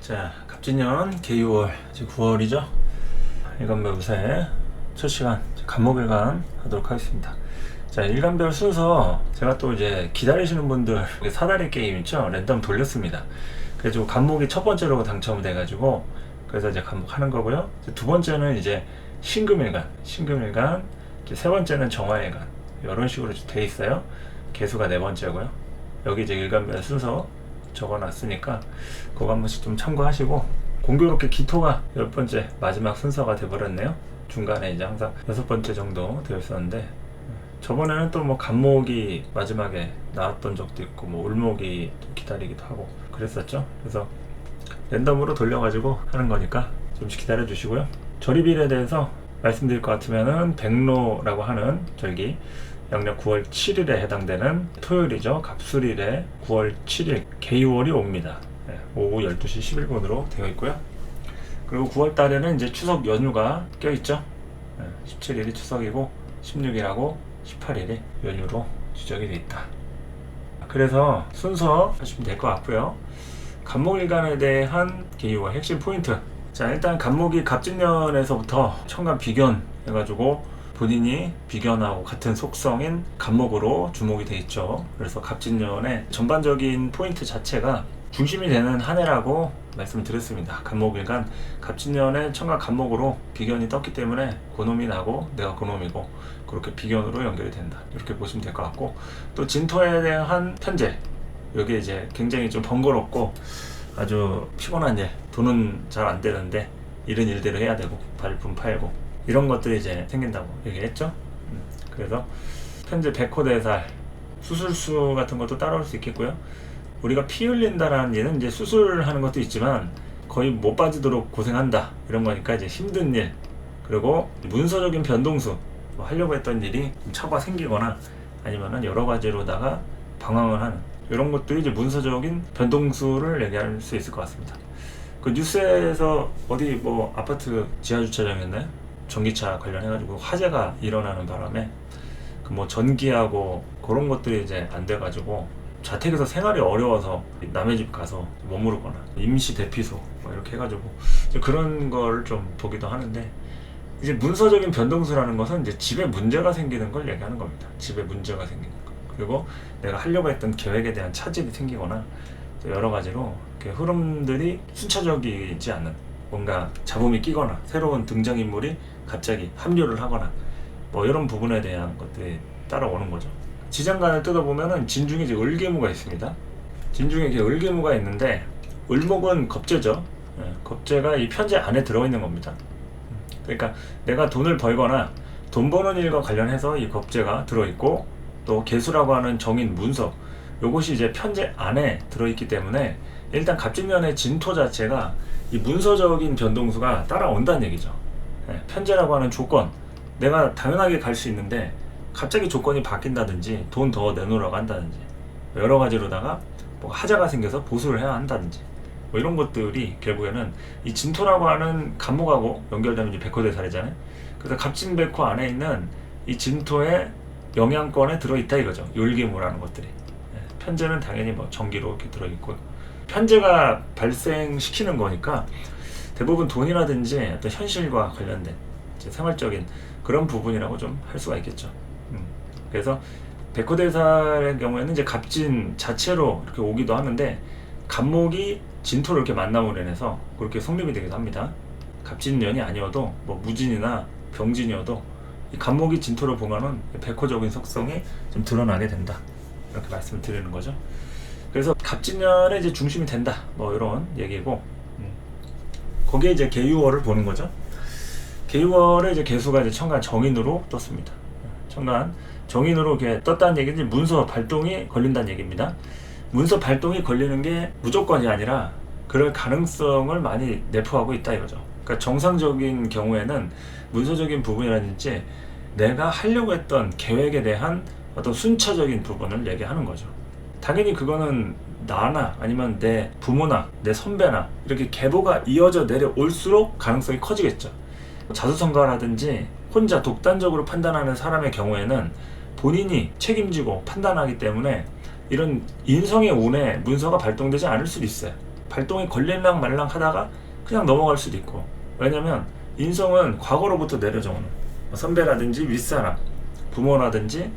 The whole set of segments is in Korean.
자, 갑진년 개유월 이제 9월이죠. 일간별우세 첫 시간 간목일간 하도록 하겠습니다. 자, 일간별 순서 제가 또 이제 기다리시는 분들 사다리 게임 있죠? 랜덤 돌렸습니다. 그래서 간목이 첫 번째로 당첨돼가지고 그래서 이제 간목 하는 거고요. 두 번째는 이제 신금일간, 이제 세 번째는 정화일간 이런 식으로 돼 있어요. 개수가 네 번째고요. 여기 이제 일간별 순서 적어놨으니까 그거 한 번씩 좀 참고하시고, 공교롭게 기토가 10번째 마지막 순서가 돼버렸네요. 중간에 이제 항상 6번째 정도 되어 있었는데, 저번에는 또 뭐 간목이 마지막에 나왔던 적도 있고 뭐 울목이 기다리기도 하고 그랬었죠. 그래서 랜덤으로 돌려가지고 하는 거니까 좀씩 기다려 주시고요. 절입일에 대해서 말씀드릴 것 같으면은 백로라고 하는 절기 양력 9월 7일에 해당되는 토요일이죠. 갑술일에 9월 7일 개유월이 옵니다. 오후 12시 11분으로 되어 있고요. 그리고 9월 달에는 이제 추석 연휴가 껴있죠. 17일이 추석이고 16일하고 18일이 연휴로 지정이 되어 있다. 그래서 순서 하시면 될 것 같고요. 간목일간에 대한 개유월 핵심 포인트. 자, 일단 간목이 갑진년에서부터 천간 비견 해가지고 본인이 비견하고 같은 속성인 간목으로 주목이 돼 있죠. 그래서 갑진년의 전반적인 포인트 자체가 중심이 되는 한 해라고 말씀드렸습니다. 간목일간 갑진년에 천간 간목으로 비견이 떴기 때문에 고놈이 나고 내가 고놈이고 그렇게 비견으로 연결이 된다, 이렇게 보시면 될 것 같고, 또 진토에 대한 편제, 여기 이제 굉장히 좀 번거롭고 아주 피곤한 일, 돈은 잘 안 되는데 일은 일대로 해야 되고 발품 팔고 이런 것들이 이제 생긴다고 얘기했죠. 그래서 편제 백호대살, 수술수 같은 것도 따라올 수 있겠고요. 우리가 피 흘린다라는 얘는 이제 수술하는 것도 있지만 거의 못 빠지도록 고생한다, 이런 거니까 이제 힘든 일, 그리고 문서적인 변동수, 뭐 하려고 했던 일이 차가 생기거나 아니면은 여러 가지로다가 방황을 하는 이런 것들이 이제 문서적인 변동수를 얘기할 수 있을 것 같습니다. 그 뉴스에서 어디 뭐 아파트 지하주차장이었나요? 전기차 관련해가지고 화재가 일어나는 바람에 그 뭐 전기하고 그런 것들이 이제 안 돼가지고 자택에서 생활이 어려워서 남의 집 가서 머무르거나 임시 대피소 뭐 이렇게 해가지고 그런 걸 좀 보기도 하는데, 이제 문서적인 변동수라는 것은 이제 집에 문제가 생기는 걸 얘기하는 겁니다. 집에 문제가 생기는 거, 그리고 내가 하려고 했던 계획에 대한 차질이 생기거나 여러 가지로 이렇게 흐름들이 순차적이지 않는, 뭔가 잡음이 끼거나 새로운 등장인물이 갑자기 합류를 하거나 뭐 이런 부분에 대한 것들이 따라오는 거죠. 지장간을 뜯어보면은 진중에 이제 을개무가 있습니다. 진중에 이렇게 을개무가 있는데, 을목은 겁재죠. 겁재가 이 편제 안에 들어있는 겁니다. 그러니까 내가 돈을 벌거나 돈 버는 일과 관련해서 이 겁재가 들어있고, 또 개수라고 하는 정인 문서, 요것이 이제 편제 안에 들어있기 때문에 일단 갑진년의 진토 자체가 이 문서적인 변동수가 따라온다는 얘기죠. 편제라고 하는 조건, 내가 당연하게 갈 수 있는데 갑자기 조건이 바뀐다든지 돈 더 내놓으라고 한다든지 여러 가지로다가 뭐 하자가 생겨서 보수를 해야 한다든지 뭐 이런 것들이 결국에는 이 진토라고 하는 간목하고 연결되면 이제 백호대살이잖아요. 그래서 갑진백호 안에 있는 이 진토의 영향권에 들어있다 이거죠. 요일계무라는 것들이. 편제는 당연히 뭐 정기로 이렇게 들어있고, 편제가 발생시키는 거니까 대부분 돈이라든지 어떤 현실과 관련된 생활적인 그런 부분이라고 좀 할 수가 있겠죠. 그래서 백호대살의 경우에는 이제 갑진 자체로 이렇게 오기도 하는데, 간목이 진토를 이렇게 만남으로 인해서 그렇게 성립이 되기도 합니다. 갑진년이 아니어도 뭐 무진이나 병진이어도 이 간목이 진토를 보면은 백호적인 속성이 좀 드러나게 된다, 이렇게 말씀을 드리는 거죠. 그래서 갑진년의 이제 중심이 된다, 뭐 이런 얘기고, 거기에 이제 개유월을 보는 거죠. 개유월에 이제 개수가 이제 천간 정인으로 떴습니다. 천간 정인으로 이렇게 떴다는 얘기는 문서 발동이 걸린다는 얘기입니다. 문서 발동이 걸리는 게 무조건이 아니라 그럴 가능성을 많이 내포하고 있다 이거죠. 그러니까 정상적인 경우에는 문서적인 부분이라든지 내가 하려고 했던 계획에 대한 어떤 순차적인 부분을 얘기하는 거죠. 당연히 그거는 나나 아니면 내 부모나 내 선배나 이렇게 계보가 이어져 내려올수록 가능성이 커지겠죠. 자수성가라든지 혼자 독단적으로 판단하는 사람의 경우에는 본인이 책임지고 판단하기 때문에 이런 인성의 운에 문서가 발동되지 않을 수도 있어요. 발동이 걸릴랑 말랑 하다가 그냥 넘어갈 수도 있고. 왜냐면 인성은 과거로부터 내려져 오는 선배라든지 윗사람, 부모라든지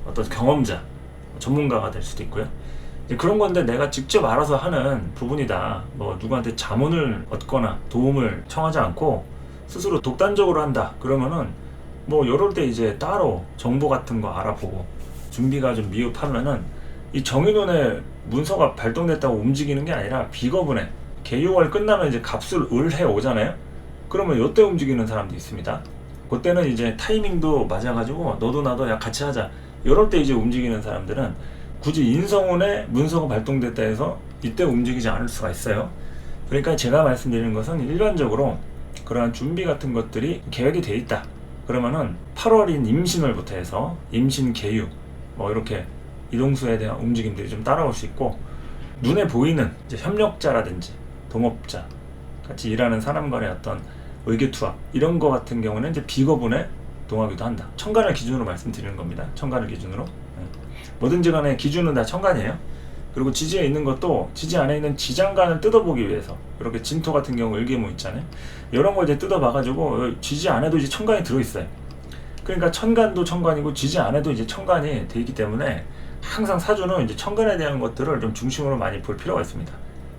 어떤 경험자, 전문가가 될 수도 있고요. 이제 그런 건데 내가 직접 알아서 하는 부분이다. 뭐 누구한테 자문을 얻거나 도움을 청하지 않고 스스로 독단적으로 한다. 그러면은 뭐 이럴 때 이제 따로 정보 같은 거 알아보고 준비가 좀 미흡하면은 이 정의론의 문서가 발동됐다고 움직이는 게 아니라 비거분해 개요월 끝나면 이제 갑술 을해 오잖아요. 그러면 요때 움직이는 사람도 있습니다. 그때는 이제 타이밍도 맞아가지고 너도 나도 야 같이 하자. 이럴 때 이제 움직이는 사람들은 굳이 인성운에 문서가 발동됐다 해서 이때 움직이지 않을 수가 있어요. 그러니까 제가 말씀드리는 것은 일반적으로 그러한 준비 같은 것들이 계획이 돼 있다. 그러면은 8월인 임신월부터 해서 임신 계유 뭐 이렇게 이동수에 대한 움직임들이 좀 따라올 수 있고, 눈에 보이는 이제 협력자라든지 동업자 같이 일하는 사람 간의 어떤 의기투합 이런 거 같은 경우는 이제 비거분에 동하기도 한다. 천간을 기준으로 말씀드리는 겁니다. 천간을 기준으로. 뭐든지 간에 기준은 다 천간이에요. 그리고 지지에 있는 것도 지지 안에 있는 지장간을 뜯어보기 위해서 이렇게 진토 같은 경우 을개모 있잖아요. 이런 거 이제 뜯어봐가지고 지지 안에도 이제 천간이 들어있어요. 그러니까 천간도 천간이고 지지 안에도 이제 천간이 돼 있기 때문에 항상 사주는 이제 천간에 대한 것들을 좀 중심으로 많이 볼 필요가 있습니다.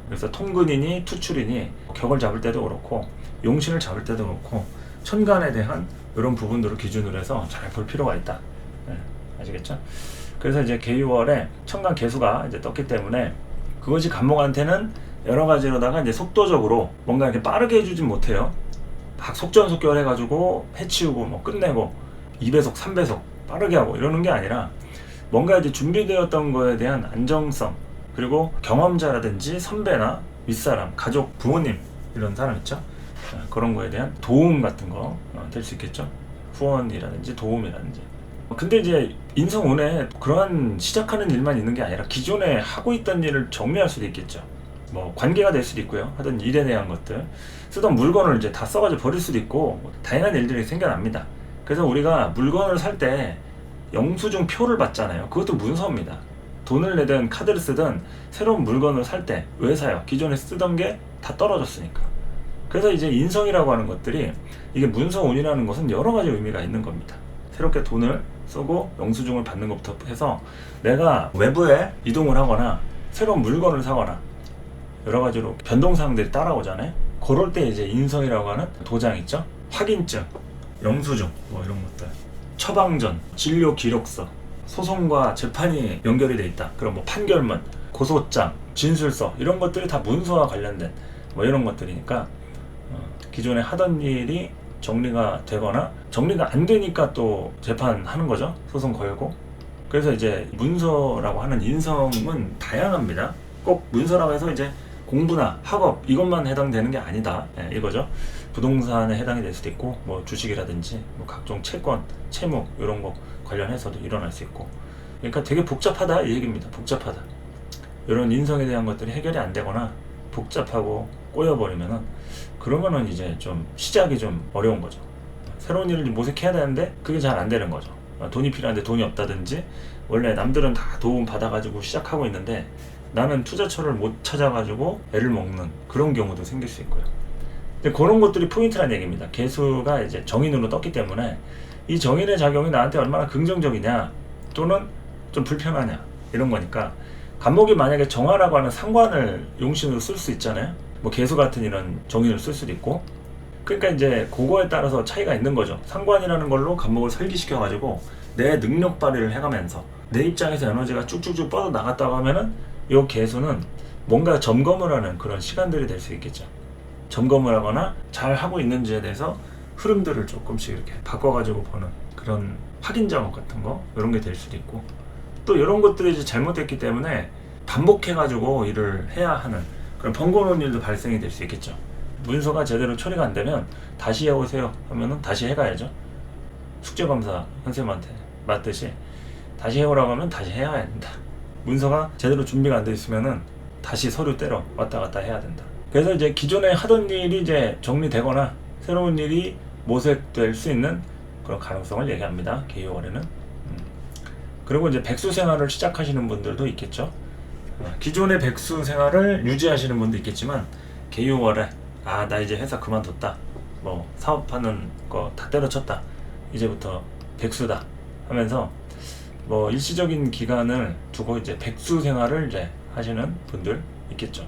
그래서 통근이니 투출이니 격을 잡을 때도 그렇고 용신을 잡을 때도 그렇고 천간에 대한 이런 부분들을 기준으로 해서 잘 볼 필요가 있다. 네, 아시겠죠? 그래서 이제 개유월에 천간 개수가 이제 떴기 때문에 그것이 간목한테는 여러 가지로다가 이제 속도적으로 뭔가 이렇게 빠르게 해주진 못해요. 막 속전속결 해가지고 해치우고 뭐 끝내고 2배속, 3배속 빠르게 하고 이러는 게 아니라 뭔가 이제 준비되었던 거에 대한 안정성, 그리고 경험자라든지 선배나 윗사람, 가족, 부모님 이런 사람 있죠? 그런 거에 대한 도움 같은 거 될 수 있겠죠? 후원이라든지 도움이라든지. 근데 이제 인성운에 그러한 시작하는 일만 있는 게 아니라 기존에 하고 있던 일을 정리할 수도 있겠죠. 뭐 관계가 될 수도 있고요. 하던 일에 대한 것들, 쓰던 물건을 이제 다 써가지고 버릴 수도 있고 다양한 일들이 생겨납니다. 그래서 우리가 물건을 살 때 영수증 표를 받잖아요. 그것도 문서입니다. 돈을 내든 카드를 쓰든 새로운 물건을 살 때 왜 사요? 기존에 쓰던 게 다 떨어졌으니까. 그래서 이제 인성이라고 하는 것들이 이게 문서운이라는 것은 여러 가지 의미가 있는 겁니다. 새롭게 돈을 쓰고 영수증을 받는 것부터 해서 내가 외부에 이동을 하거나 새로운 물건을 사거나 여러 가지로 변동사항들이 따라오잖아요. 그럴 때 이제 인성이라고 하는 도장 있죠. 확인증, 영수증 뭐 이런 것들, 처방전, 진료 기록서, 소송과 재판이 연결이 돼 있다. 그럼 뭐 판결문, 고소장, 진술서 이런 것들이 다 문서와 관련된 뭐 이런 것들이니까 기존에 하던 일이 정리가 되거나 정리가 안 되니까 또 재판하는 거죠. 소송 걸고. 그래서 이제 문서라고 하는 인성은 다양합니다. 꼭 문서라고 해서 이제 공부나 학업 이것만 해당되는 게 아니다. 네, 이거죠. 부동산에 해당이 될 수도 있고 뭐 주식이라든지 뭐 각종 채권, 채무 이런 거 관련해서도 일어날 수 있고. 그러니까 되게 복잡하다 이 얘기입니다. 복잡하다. 이런 인성에 대한 것들이 해결이 안 되거나 복잡하고 꼬여버리면은 그러면은 이제 좀 시작이 좀 어려운 거죠. 새로운 일을 모색해야 되는데 그게 잘 안 되는 거죠. 돈이 필요한데 돈이 없다든지, 원래 남들은 다 도움 받아가지고 시작하고 있는데 나는 투자처를 못 찾아가지고 애를 먹는 그런 경우도 생길 수 있고요. 근데 그런 것들이 포인트라는 얘기입니다. 개수가 이제 정인으로 떴기 때문에 이 정인의 작용이 나한테 얼마나 긍정적이냐 또는 좀 불편하냐 이런 거니까, 간목이 만약에 정화라고 하는 상관을 용신으로 쓸 수 있잖아요. 뭐 개수 같은 이런 정인을 쓸 수도 있고. 그러니까 이제 그거에 따라서 차이가 있는 거죠. 상관이라는 걸로 간목을 설기시켜 가지고 내 능력 발휘를 해가면서 내 입장에서 에너지가 쭉쭉쭉 뻗어 나갔다고 하면은 이 개수는 뭔가 점검을 하는 그런 시간들이 될 수 있겠죠. 점검을 하거나 잘 하고 있는지에 대해서 흐름들을 조금씩 이렇게 바꿔가지고 보는 그런 확인 작업 같은 거 이런 게 될 수도 있고, 또 이런 것들이 이제 잘못됐기 때문에 반복해가지고 일을 해야 하는 그런 번거로운 일도 발생이 될 수 있겠죠. 문서가 제대로 처리가 안 되면 다시 해오세요 하면은 다시 해가야죠. 숙제검사 선생님한테 맞듯이 다시 해오라고 하면 다시 해야 된다. 문서가 제대로 준비가 안 돼 있으면은 다시 서류 떼러 왔다 갔다 해야 된다. 그래서 이제 기존에 하던 일이 이제 정리되거나 새로운 일이 모색될 수 있는 그런 가능성을 얘기합니다. 개요월에는. 그리고 이제 백수 생활을 시작하시는 분들도 있겠죠. 기존의 백수 생활을 유지하시는 분도 있겠지만 개유월에 나 이제 회사 그만뒀다, 뭐 사업하는 거 다 때려쳤다, 이제부터 백수다 하면서 뭐 일시적인 기간을 두고 이제 백수 생활을 이제 하시는 분들 있겠죠.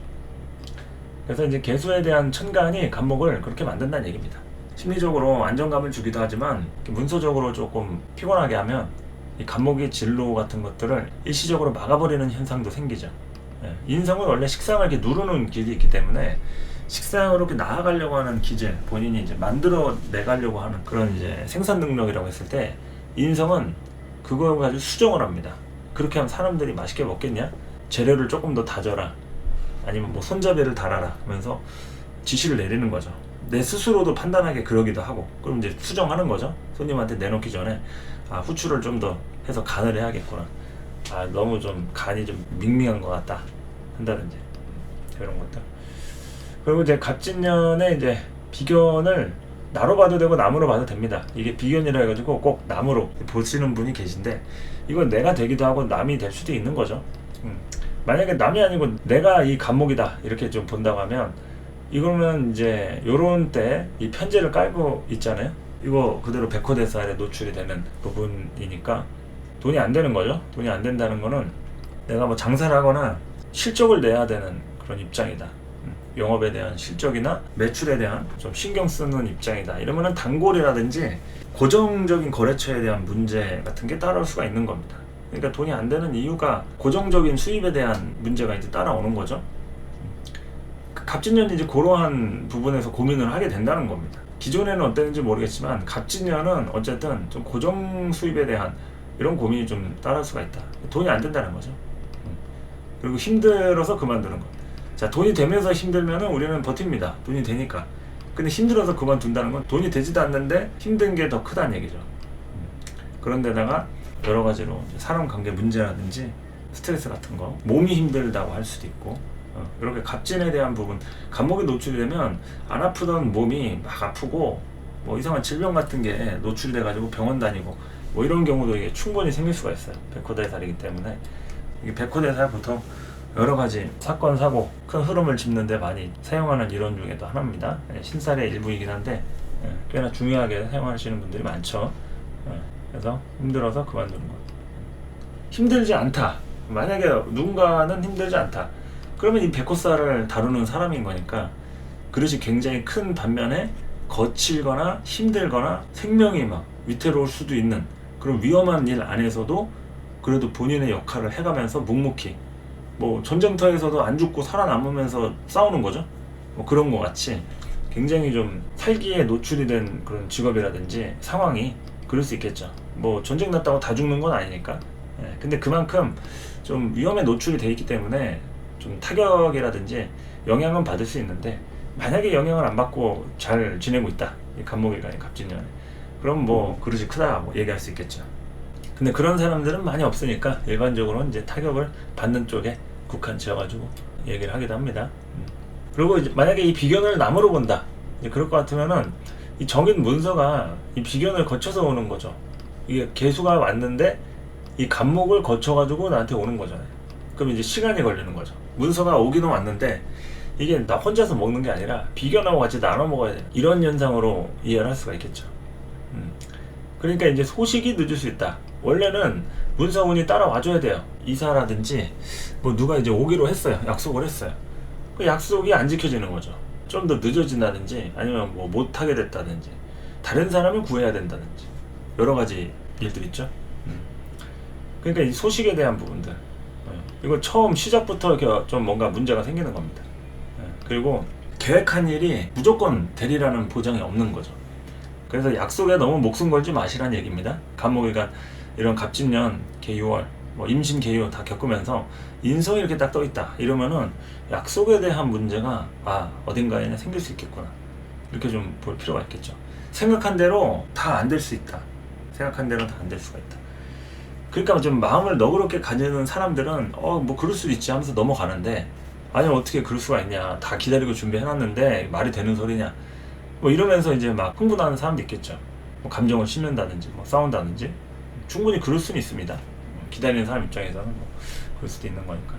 그래서 이제 개수에 대한 천간이 간목을 그렇게 만든다는 얘기입니다. 심리적으로 안정감을 주기도 하지만 문서적으로 조금 피곤하게 하면 이 간목의 진로 같은 것들을 일시적으로 막아버리는 현상도 생기죠. 인성은 원래 식상을 이렇게 누르는 길이 있기 때문에 식상으로 이렇게 나아가려고 하는 기질, 본인이 이제 만들어 내가려고 하는 그런 이제 생산 능력이라고 했을 때 인성은 그거 가지고 수정을 합니다. 그렇게 하면 사람들이 맛있게 먹겠냐? 재료를 조금 더 다져라, 아니면 뭐 손잡이를 달아라 하면서 지시를 내리는 거죠. 내 스스로도 판단하게 그러기도 하고, 그럼 이제 수정하는 거죠. 손님한테 내놓기 전에 후추를 좀 더 해서 간을 해야겠구나, 너무 좀 간이 좀 밍밍한 것 같다 한다든지 이런 것들. 그리고 이제 갑진년에 이제 비견을 나로 봐도 되고 남으로 봐도 됩니다. 이게 비견이라 해가지고 꼭 남으로 보시는 분이 계신데, 이건 내가 되기도 하고 남이 될 수도 있는 거죠. 만약에 남이 아니고 내가 이 간목이다 이렇게 좀 본다고 하면, 이거는 이제 요런 때 이 편제를 깔고 있잖아요. 이거 그대로 백호대살에 노출이 되는 부분이니까 돈이 안 되는 거죠. 돈이 안 된다는 거는 내가 뭐 장사를 하거나 실적을 내야 되는 그런 입장이다, 영업에 대한 실적이나 매출에 대한 좀 신경 쓰는 입장이다, 이러면은 단골이라든지 고정적인 거래처에 대한 문제 같은 게 따라올 수가 있는 겁니다. 그러니까 돈이 안 되는 이유가 고정적인 수입에 대한 문제가 이제 따라오는 거죠. 갑진년이 이제 그러한 부분에서 고민을 하게 된다는 겁니다. 기존에는 어땠는지 모르겠지만 갑진년은 어쨌든 좀 고정 수입에 대한 이런 고민이 좀 따라올 수가 있다. 돈이 안 된다는 거죠. 그리고 힘들어서 그만두는 거. 자, 돈이 되면서 힘들면은 우리는 버팁니다. 돈이 되니까. 근데 힘들어서 그만둔다는 건 돈이 되지도 않는데 힘든 게 더 크다는 얘기죠. 그런데다가 여러 가지로 사람 관계 문제라든지 스트레스 같은 거, 몸이 힘들다고 할 수도 있고, 이렇게 갑진에 대한 부분, 간목에 노출이 되면 안 아프던 몸이 막 아프고 뭐 이상한 질병 같은 게 노출이 돼가지고 병원 다니고 뭐 이런 경우도 이게 충분히 생길 수가 있어요. 백호대살이기 때문에. 이게 백호대살 보통 여러 가지 사건, 사고, 큰 흐름을 짚는데 많이 사용하는 이론 중에도 하나입니다. 신살의 일부이긴 한데 꽤나 중요하게 사용하시는 분들이 많죠. 그래서 힘들어서 그만두는 것. 힘들지 않다. 만약에 누군가는 힘들지 않다, 그러면 이 백호살을 다루는 사람인 거니까 그릇이 굉장히 큰 반면에 거칠거나 힘들거나 생명이 막 위태로울 수도 있는 그런 위험한 일 안에서도 그래도 본인의 역할을 해가면서 묵묵히, 뭐 전쟁터에서도 안 죽고 살아남으면서 싸우는 거죠. 뭐 그런 거 같이 굉장히 좀 살기에 노출이 된 그런 직업이라든지 상황이 그럴 수 있겠죠. 뭐 전쟁 났다고 다 죽는 건 아니니까. 근데 그만큼 좀 위험에 노출이 돼 있기 때문에 좀 타격이라든지 영향은 받을 수 있는데, 만약에 영향을 안 받고 잘 지내고 있다, 이 간목일간이 갑진년에, 그럼 뭐 그릇이 크다고 얘기할 수 있겠죠. 근데 그런 사람들은 많이 없으니까 일반적으로 이제 타격을 받는 쪽에 국한 지어가지고 얘기를 하기도 합니다. 그리고 이제 만약에 이 비견을 남으로 본다, 이제 그럴 것 같으면은 이 정인 문서가 이 비견을 거쳐서 오는 거죠. 이게 개수가 왔는데 이 간목을 거쳐가지고 나한테 오는 거잖아요. 그럼 이제 시간이 걸리는 거죠. 문서가 오기는 왔는데 이게 나 혼자서 먹는 게 아니라 비견하고 같이 나눠 먹어야 돼, 이런 현상으로 이해를 할 수가 있겠죠. 그러니까 이제 소식이 늦을 수 있다. 원래는 문서운이 따라와줘야 돼요. 이사라든지 뭐 누가 이제 오기로 했어요. 약속을 했어요. 그 약속이 안 지켜지는 거죠. 좀 더 늦어진다든지 아니면 뭐 못하게 됐다든지 다른 사람을 구해야 된다든지 여러 가지 일들 있죠. 그러니까 이 소식에 대한 부분들, 이거 처음 시작부터 이렇게 좀 뭔가 문제가 생기는 겁니다. 그리고 계획한 일이 무조건 되리라는 보장이 없는 거죠. 그래서 약속에 너무 목숨 걸지 마시라는 얘기입니다. 간목일간 이런 갑진년, 개유월, 뭐 임신, 개유 다 겪으면서 인성이 이렇게 딱 떠있다 이러면은 약속에 대한 문제가 어딘가에는 생길 수 있겠구나, 이렇게 좀 볼 필요가 있겠죠. 생각한 대로 다 안 될 수 있다. 생각한 대로 다 안 될 수가 있다. 그러니까 좀 마음을 너그럽게 가지는 사람들은 뭐 그럴 수도 있지 하면서 넘어가는데, 아니 어떻게 그럴 수가 있냐, 다 기다리고 준비해놨는데 말이 되는 소리냐, 뭐 이러면서 이제 막 흥분하는 사람도 있겠죠. 뭐 감정을 싣는다든지 뭐 싸운다든지 충분히 그럴 수는 있습니다. 기다리는 사람 입장에서는 뭐 그럴 수도 있는 거니까.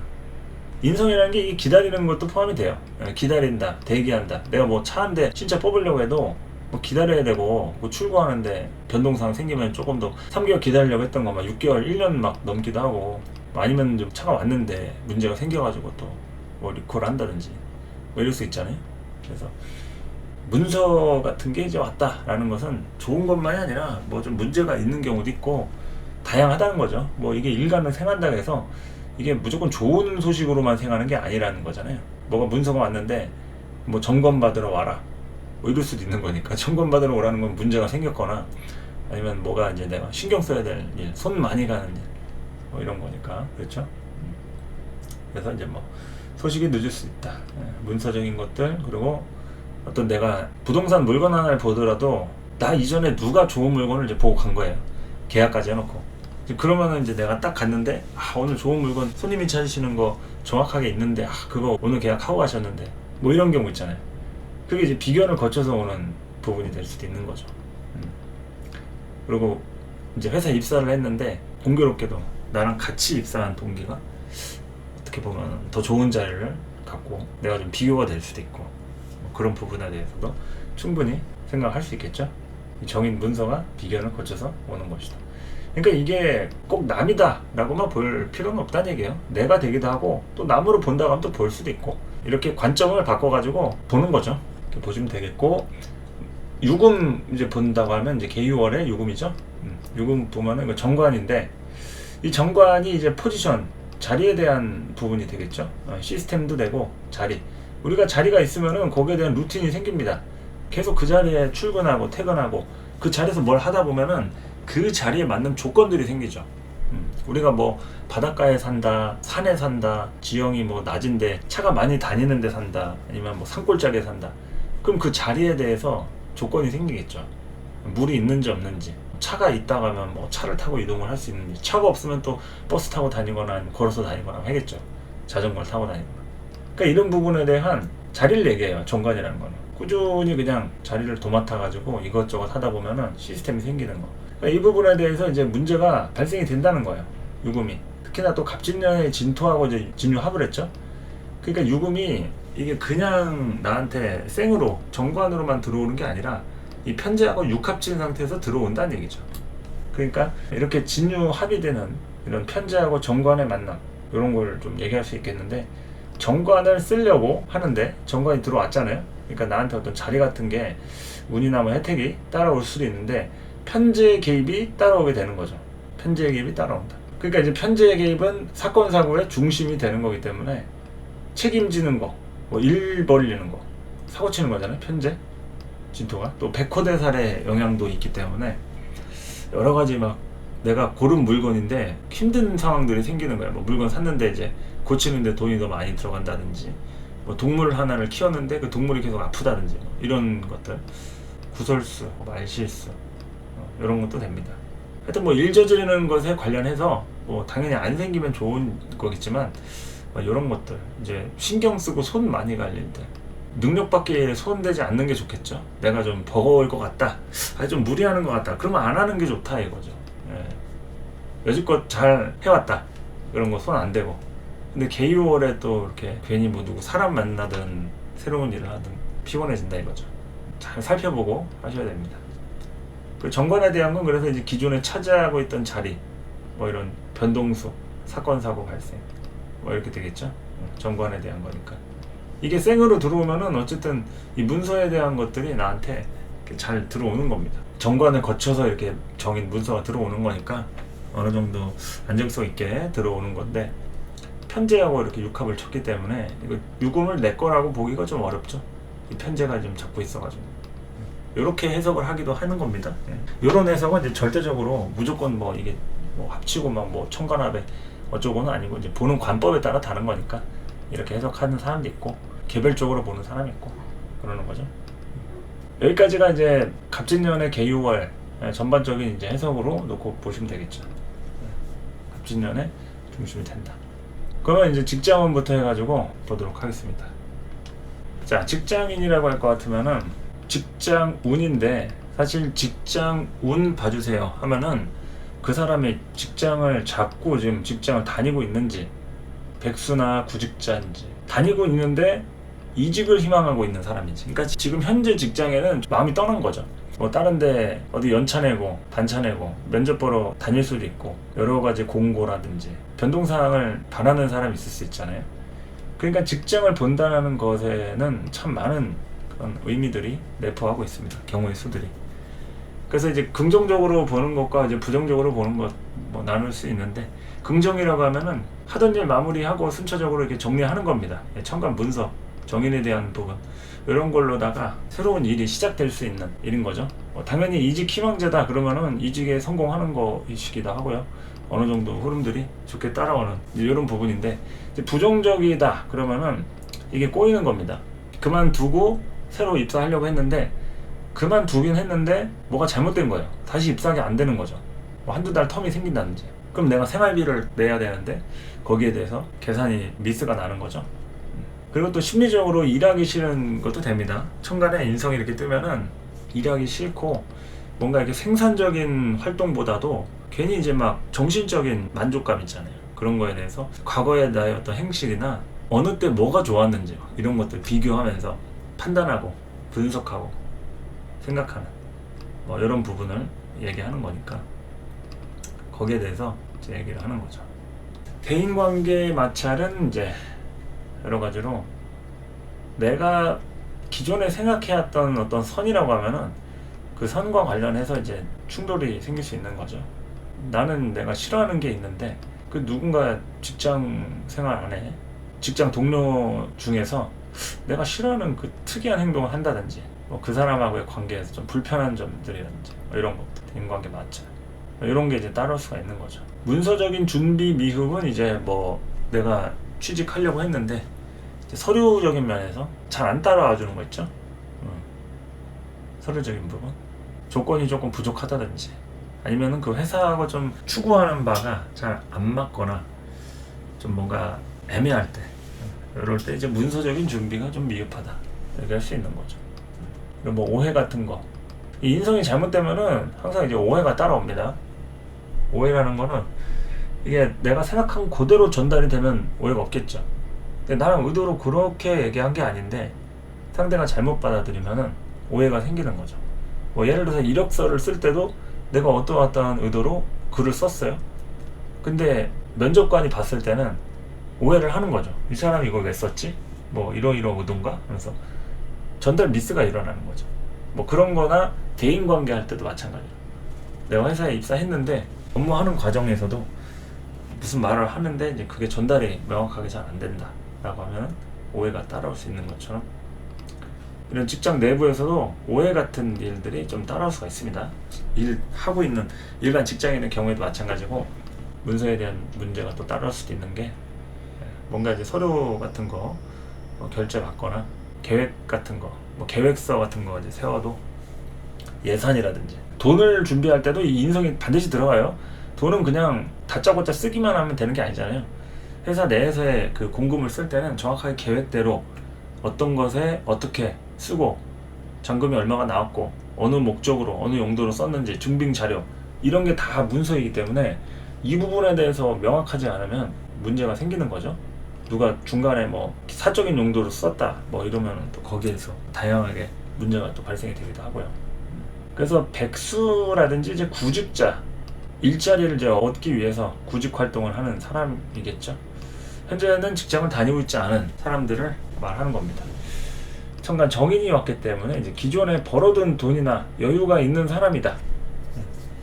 인성이라는 게 이게 기다리는 것도 포함이 돼요. 기다린다, 대기한다. 내가 뭐 차 한 대 진짜 뽑으려고 해도 뭐 기다려야 되고, 뭐 출고하는데 변동사항 생기면 조금 더 3개월 기다리려고 했던 거 막 6개월, 1년 막 넘기도 하고, 뭐 아니면 좀 차가 왔는데 문제가 생겨가지고 또 뭐 리콜을 한다든지 뭐 이럴 수 있잖아요. 그래서 문서 같은 게 이제 왔다라는 것은 좋은 것만이 아니라 뭐 좀 문제가 있는 경우도 있고 다양하다는 거죠. 뭐 이게 일관을 생한다고 해서 이게 무조건 좋은 소식으로만 생하는 게 아니라는 거잖아요. 뭐가 문서가 왔는데 뭐 점검 받으러 와라 뭐 이럴 수도 있는 거니까. 점검 받으러 오라는 건 문제가 생겼거나 아니면 뭐가 이제 내가 신경 써야 될 일, 손 많이 가는 일, 뭐 이런 거니까. 그렇죠? 그래서 이제 뭐 소식이 늦을 수 있다. 문서적인 것들, 그리고 어떤 내가 부동산 물건 하나를 보더라도 나 이전에 누가 좋은 물건을 이제 보고 간 거예요. 계약까지 해놓고. 그러면은 이제 내가 딱 갔는데, 오늘 좋은 물건 손님이 찾으시는 거 정확하게 있는데, 그거 오늘 계약하고 가셨는데, 뭐 이런 경우 있잖아요. 그게 이제 비견을 거쳐서 오는 부분이 될 수도 있는 거죠. 그리고 이제 회사 입사를 했는데, 공교롭게도 나랑 같이 입사한 동기가 어떻게 보면 더 좋은 자리를 갖고 내가 좀 비교가 될 수도 있고, 뭐 그런 부분에 대해서도 충분히 생각할 수 있겠죠. 정인 문서가 비견을 거쳐서 오는 것이다. 그러니까 이게 꼭 남이다 라고만 볼 필요는 없다는 얘기예요. 내가 되기도 하고 또 남으로 본다고 하면 또 볼 수도 있고, 이렇게 관점을 바꿔가지고 보는 거죠. 이렇게 보시면 되겠고, 유금 이제 본다고 하면 이제 개유월의 유금이죠. 유금 보면은 이거 정관인데, 이 정관이 이제 포지션, 자리에 대한 부분이 되겠죠. 시스템도 되고 자리. 우리가 자리가 있으면은 거기에 대한 루틴이 생깁니다. 계속 그 자리에 출근하고 퇴근하고 그 자리에서 뭘 하다 보면은 그 자리에 맞는 조건들이 생기죠. 우리가 뭐 바닷가에 산다, 산에 산다, 지형이 뭐 낮은데 차가 많이 다니는 데 산다, 아니면 뭐 산골짜기에 산다. 그럼 그 자리에 대해서 조건이 생기겠죠. 물이 있는지 없는지, 차가 있다가 하면 뭐 차를 타고 이동을 할 수 있는지, 차가 없으면 또 버스 타고 다니거나 아니면 걸어서 다니거나 하겠죠. 자전거를 타고 다니거나. 그러니까 이런 부분에 대한 자리를 얘기해요. 정관이라는 거는 꾸준히 그냥 자리를 도맡아 가지고 이것저것 하다 보면은 시스템이 생기는 거. 그러니까 이 부분에 대해서 이제 문제가 발생이 된다는 거예요. 유금이. 특히나 또 갑진년에 진토하고 이제 진유합을 했죠. 그러니까 유금이 이게 그냥 나한테 생으로 정관으로만 들어오는 게 아니라 이 편제하고 육합진 상태에서 들어온다는 얘기죠. 그러니까 이렇게 진유합이 되는 이런 편제하고 정관의 만남, 이런 걸 좀 얘기할 수 있겠는데, 정관을 쓰려고 하는데 정관이 들어왔잖아요. 그러니까 나한테 어떤 자리 같은 게 운이나 뭐 혜택이 따라올 수도 있는데 편제의 개입이 따라오게 되는 거죠. 편제의 개입이 따라온다. 그러니까 이제 편제의 개입은 사건 사고의 중심이 되는 거기 때문에 책임지는 거, 뭐 일 벌리는 거, 사고 치는 거잖아요. 편제 진토가 또 백호대살의 영향도 있기 때문에 여러 가지 막 내가 고른 물건인데 힘든 상황들이 생기는 거야. 뭐 물건 샀는데 이제 고치는데 돈이 더 많이 들어간다든지, 뭐 동물 하나를 키웠는데 그 동물이 계속 아프다든지, 뭐 이런 것들, 구설수, 말실수, 이런 것도 됩니다. 하여튼 뭐 일 저지르는 것에 관련해서 뭐 당연히 안 생기면 좋은 거겠지만, 뭐 이런 것들 이제 신경 쓰고 손 많이 갈 일들, 능력밖에 손대지 않는 게 좋겠죠. 내가 좀 버거울 것 같다, 좀 무리하는 것 같다, 그러면 안 하는 게 좋다 이거죠. 여지껏 잘 해왔다, 그런 거 손 안 대고. 근데 개유월에 또 이렇게 괜히 뭐 누구 사람 만나든 새로운 일을 하든 피곤해진다 이거죠. 잘 살펴보고 하셔야 됩니다. 그 정관에 대한 건 그래서 이제 기존에 차지하고 있던 자리, 뭐 이런 변동수, 사건 사고 발생, 뭐 이렇게 되겠죠. 정관에 대한 거니까. 이게 생으로 들어오면은 어쨌든 이 문서에 대한 것들이 나한테 잘 들어오는 겁니다. 정관을 거쳐서 이렇게 정인 문서가 들어오는 거니까 어느 정도 안정성 있게 들어오는 건데, 편제하고 이렇게 육합을 쳤기 때문에 이거 유금을 내 거라고 보기가 좀 어렵죠. 이 편제가 좀 잡고 있어가지고 이렇게 해석을 하기도 하는 겁니다. 이런 해석은 이제 절대적으로 무조건 뭐 이게 뭐 합치고 막 뭐 천간합에 어쩌고는 아니고, 이제 보는 관법에 따라 다른 거니까 이렇게 해석하는 사람도 있고 개별적으로 보는 사람이 있고 그러는 거죠. 여기까지가 이제 갑진년의 개유월 전반적인 이제 해석으로 놓고 보시면 되겠죠. 갑진년의 중심이 된다. 그러면 이제 직장운부터 해가지고 보도록 하겠습니다. 자, 직장인이라고 할 것 같으면은 직장운인데, 사실 직장운 봐주세요 하면은 그 사람이 직장을 잡고 지금 직장을 다니고 있는지, 백수나 구직자인지 다니고 있는데 이직을 희망하고 있는 사람인지. 그러니까 지금 현재 직장에는 마음이 떠난 거죠. 뭐 다른데 어디 연차 내고 반차 내고 면접 보러 다닐 수도 있고 여러 가지 공고라든지 변동사항을 바라는 사람이 있을 수 있잖아요. 그러니까 직장을 본다는 것에는 참 많은 그런 의미들이 내포하고 있습니다. 경우의 수들이. 그래서 이제 긍정적으로 보는 것과 이제 부정적으로 보는 것 뭐 나눌 수 있는데, 긍정이라고 하면은 하던 일 마무리하고 순차적으로 이렇게 정리하는 겁니다. 청간 문서, 정인에 대한 부분, 이런 걸로다가 새로운 일이 시작될 수 있는 일인 거죠. 당연히 이직 희망자다 그러면은 이직에 성공하는 거이시기도 하고요. 어느 정도 흐름들이 좋게 따라오는 이런 부분인데, 이제 부정적이다 그러면은 이게 꼬이는 겁니다. 그만두고 새로 입사하려고 했는데 그만두긴 했는데 뭐가 잘못된 거예요. 다시 입사하기 안 되는 거죠. 뭐 한두 달 텀이 생긴다든지. 그럼 내가 생활비를 내야 되는데 거기에 대해서 계산이 미스가 나는 거죠. 그리고 또 심리적으로 일하기 싫은 것도 됩니다. 천간에 인성이 이렇게 뜨면은 일하기 싫고 뭔가 이렇게 생산적인 활동보다도 괜히 이제 막 정신적인 만족감 있잖아요. 그런 거에 대해서 과거의 나의 어떤 행실이나 어느 때 뭐가 좋았는지 이런 것들 비교하면서 판단하고 분석하고 생각하는 뭐 이런 부분을 얘기하는 거니까 거기에 대해서 이제 얘기를 하는 거죠. 대인관계 마찰은 이제 여러 가지로 내가 기존에 생각해왔던 어떤 선이라고 하면은 그 선과 관련해서 이제 충돌이 생길 수 있는 거죠. 나는 내가 싫어하는 게 있는데 그 누군가 직장 생활 안에 직장 동료 중에서 내가 싫어하는 그 특이한 행동을 한다든지 뭐 그 사람하고의 관계에서 좀 불편한 점들이라든지 뭐 이런 것들, 대인관계 마찰 이런 게 이제 따라올 수가 있는 거죠. 문서적인 준비 미흡은 이제 뭐 내가 취직하려고 했는데 서류적인 면에서 잘 안 따라와 주는 거 있죠. 서류적인 부분 조건이 조금 부족하다든지 아니면은 그 회사하고 좀 추구하는 바가 잘 안 맞거나 좀 뭔가 애매할 때 이럴 때 이제 문서적인 준비가 좀 미흡하다 이렇게 할 수 있는 거죠. 그리고 뭐 오해 같은 거, 이 인성이 잘못되면은 항상 이제 오해가 따라옵니다. 오해라는 거는 이게 내가 생각한 그대로 전달이 되면 오해가 없겠죠. 근데 나는 의도로 그렇게 얘기한 게 아닌데 상대가 잘못 받아들이면은 오해가 생기는 거죠. 뭐 예를 들어서 이력서를 쓸 때도 내가 어떠한 의도로 글을 썼어요. 근데 면접관이 봤을 때는 오해를 하는 거죠. 이 사람이 이걸 왜 썼지? 뭐 이러이러 의도인가? 하면서 전달 미스가 일어나는 거죠. 뭐 그런 거나 대인관계 할 때도 마찬가지예요. 내가 회사에 입사했는데 업무하는 과정에서도 무슨 말을 하는데 이제 그게 전달이 명확하게 잘 안 된다 라고 하면 오해가 따라올 수 있는 것처럼 이런 직장 내부에서도 오해 같은 일들이 좀 따라올 수가 있습니다. 일하고 있는 일반 직장인의 경우에도 마찬가지고 문서에 대한 문제가 또 따라올 수도 있는 게 뭔가 이제 서류 같은 거 뭐 결제 받거나 계획 같은 거 뭐 계획서 같은 거 이제 세워도 예산이라든지 돈을 준비할 때도 이 인성이 반드시 들어가요. 돈은 그냥 다짜고짜 쓰기만 하면 되는 게 아니잖아요. 회사 내에서의 그 공금을 쓸 때는 정확하게 계획대로 어떤 것에 어떻게 쓰고 잔금이 얼마가 나왔고 어느 목적으로 어느 용도로 썼는지 증빙 자료 이런 게 다 문서이기 때문에 이 부분에 대해서 명확하지 않으면 문제가 생기는 거죠. 누가 중간에 뭐 사적인 용도로 썼다 뭐 이러면 또 거기에서 다양하게 문제가 또 발생이 되기도 하고요. 그래서 백수라든지 이제 구직자, 일자리를 이제 얻기 위해서 구직 활동을 하는 사람이겠죠. 현재는 직장을 다니고 있지 않은 사람들을 말하는 겁니다. 천간 정인이 왔기 때문에 이제 기존에 벌어둔 돈이나 여유가 있는 사람이다.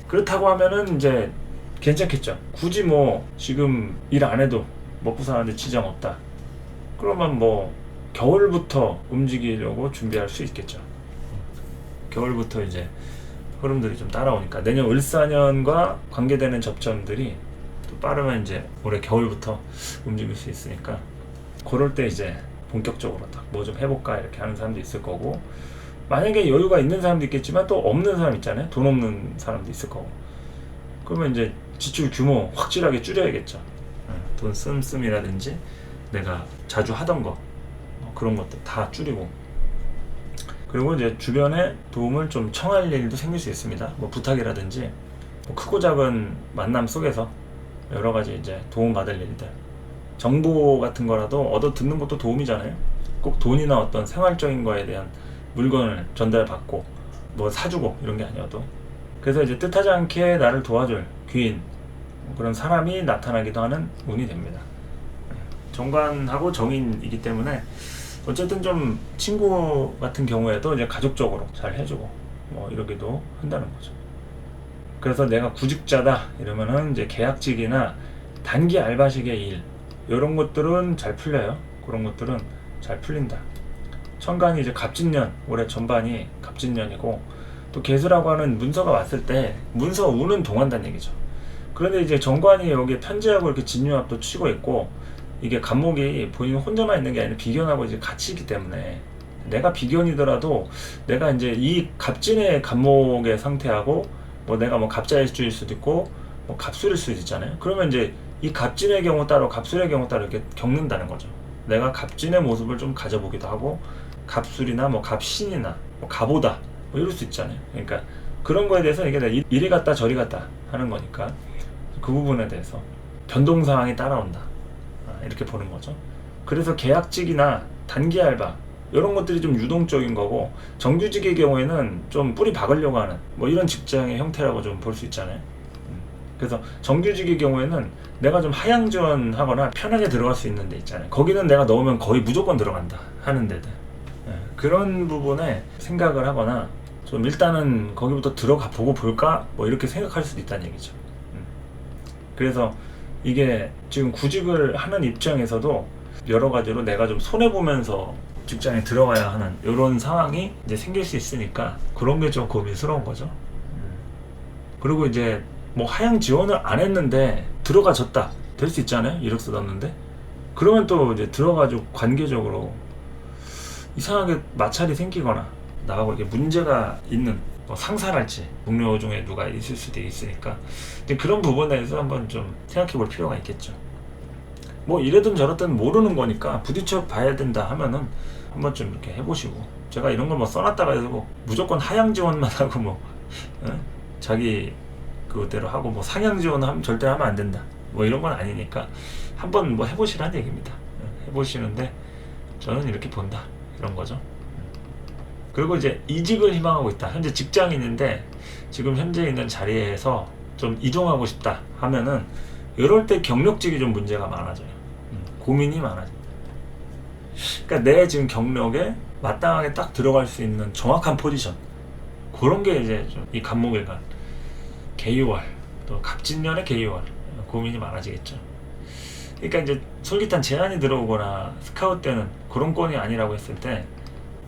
그렇다고 하면은 이제 괜찮겠죠. 굳이 뭐 지금 일 안 해도 먹고 사는데 지장 없다. 그러면 뭐 겨울부터 움직이려고 준비할 수 있겠죠. 겨울부터 이제 흐름들이 좀 따라오니까 내년 을사년과 관계되는 접점들이 또 빠르면 이제 올해 겨울부터 움직일 수 있으니까 그럴 때 이제 본격적으로 딱 뭐 좀 해볼까 이렇게 하는 사람도 있을 거고, 만약에 여유가 있는 사람도 있겠지만 또 없는 사람 있잖아요. 돈 없는 사람도 있을 거고. 그러면 이제 지출 규모 확실하게 줄여야겠죠. 돈 씀씀이라든지 내가 자주 하던 거 그런 것들 다 줄이고, 그리고 이제 주변에 도움을 좀 청할 일도 생길 수 있습니다. 뭐 부탁이라든지 뭐 크고 작은 만남 속에서 여러 가지 이제 도움 받을 일들 정보 같은 거라도 얻어 듣는 것도 도움이잖아요. 꼭 돈이나 어떤 생활적인 거에 대한 물건을 전달받고 뭐 사주고 이런 게 아니어도. 그래서 이제 뜻하지 않게 나를 도와줄 귀인, 그런 사람이 나타나기도 하는 운이 됩니다. 정관하고 정인이기 때문에 어쨌든 좀 친구 같은 경우에도 이제 가족적으로 잘 해주고 뭐 이러기도 한다는 거죠. 그래서 내가 구직자다 이러면은 이제 계약직이나 단기 알바식의 일, 이런 것들은 잘 풀려요. 그런 것들은 잘 풀린다. 천간이 이제 갑진년, 올해 전반이 갑진년이고, 또 개수라고 하는 문서가 왔을 때 문서 운은 동한다는 얘기죠. 그런데 이제 정관이 여기에 편제하고 이렇게 진유합도 치고 있고, 이게 갑목이 본인 혼자만 있는 게 아니라 비견하고 이제 같이 있기 때문에, 내가 비견이더라도 내가 이제 이 갑진의 갑목의 상태하고 뭐 내가 뭐 갑자일주일 수도 있고 뭐 갑술일 수도 있잖아요. 그러면 이제 이 갑진의 경우 따로 갑술의 경우 따로 이렇게 겪는다는 거죠. 내가 갑진의 모습을 좀 가져보기도 하고, 갑술이나 뭐 갑신이나 뭐 갑오다 뭐 이럴 수 있잖아요. 그러니까 그런 거에 대해서 이게 이리 갔다 저리 갔다 하는 거니까 그 부분에 대해서 변동 상황이 따라온다, 이렇게 보는 거죠. 그래서 계약직이나 단기 알바 이런 것들이 좀 유동적인 거고, 정규직의 경우에는 좀 뿌리 박으려고 하는 뭐 이런 직장의 형태라고 좀 볼 수 있잖아요. 그래서 정규직의 경우에는 내가 좀 하향 지원하거나 편하게 들어갈 수 있는 데 있잖아요. 거기는 내가 넣으면 거의 무조건 들어간다 하는 데들, 그런 부분에 생각을 하거나 좀 일단은 거기부터 들어가 보고 볼까 뭐 이렇게 생각할 수도 있다는 얘기죠. 그래서 이게 지금 구직을 하는 입장에서도 여러 가지로 내가 좀 손해보면서 직장에 들어가야 하는 이런 상황이 이제 생길 수 있으니까 그런 게 좀 고민스러운 거죠. 그리고 이제 뭐 하향 지원을 안 했는데 들어가졌다 될 수 있잖아요. 이력서 넣었는데. 그러면 또 이제 들어가지고 관계적으로 이상하게 마찰이 생기거나 나하고 이게 문제가 있는 뭐 상사랄지 동료 중에 누가 있을 수도 있으니까 이제 그런 부분에 대해서 한번 좀 생각해 볼 필요가 있겠죠. 뭐 이래든 저래든 모르는 거니까 부딪혀 봐야 된다 하면은 한번 좀 이렇게 해보시고, 제가 이런 걸 뭐 써놨다가 해서 뭐 무조건 하향 지원만 하고 뭐 자기 그대로 하고 뭐 상향 지원은 절대 하면 안 된다 뭐 이런 건 아니니까 한번 뭐 해보시라는 얘기입니다. 해보시는데 저는 이렇게 본다 이런 거죠. 그리고 이제 이직을 희망하고 있다, 현재 직장인인데 지금 현재 있는 자리에서 좀 이동하고 싶다 하면은 이럴 때 경력직이 좀 문제가 많아져요. 고민이 많아져요. 그러니까 내 지금 경력에 마땅하게 딱 들어갈 수 있는 정확한 포지션, 그런 게 이제 좀 이 갑목일간 개유월 또 갑진년의 개유월 고민이 많아지겠죠. 그러니까 이제 솔깃한 제안이 들어오거나 스카우트 때는 그런 건이 아니라고 했을 때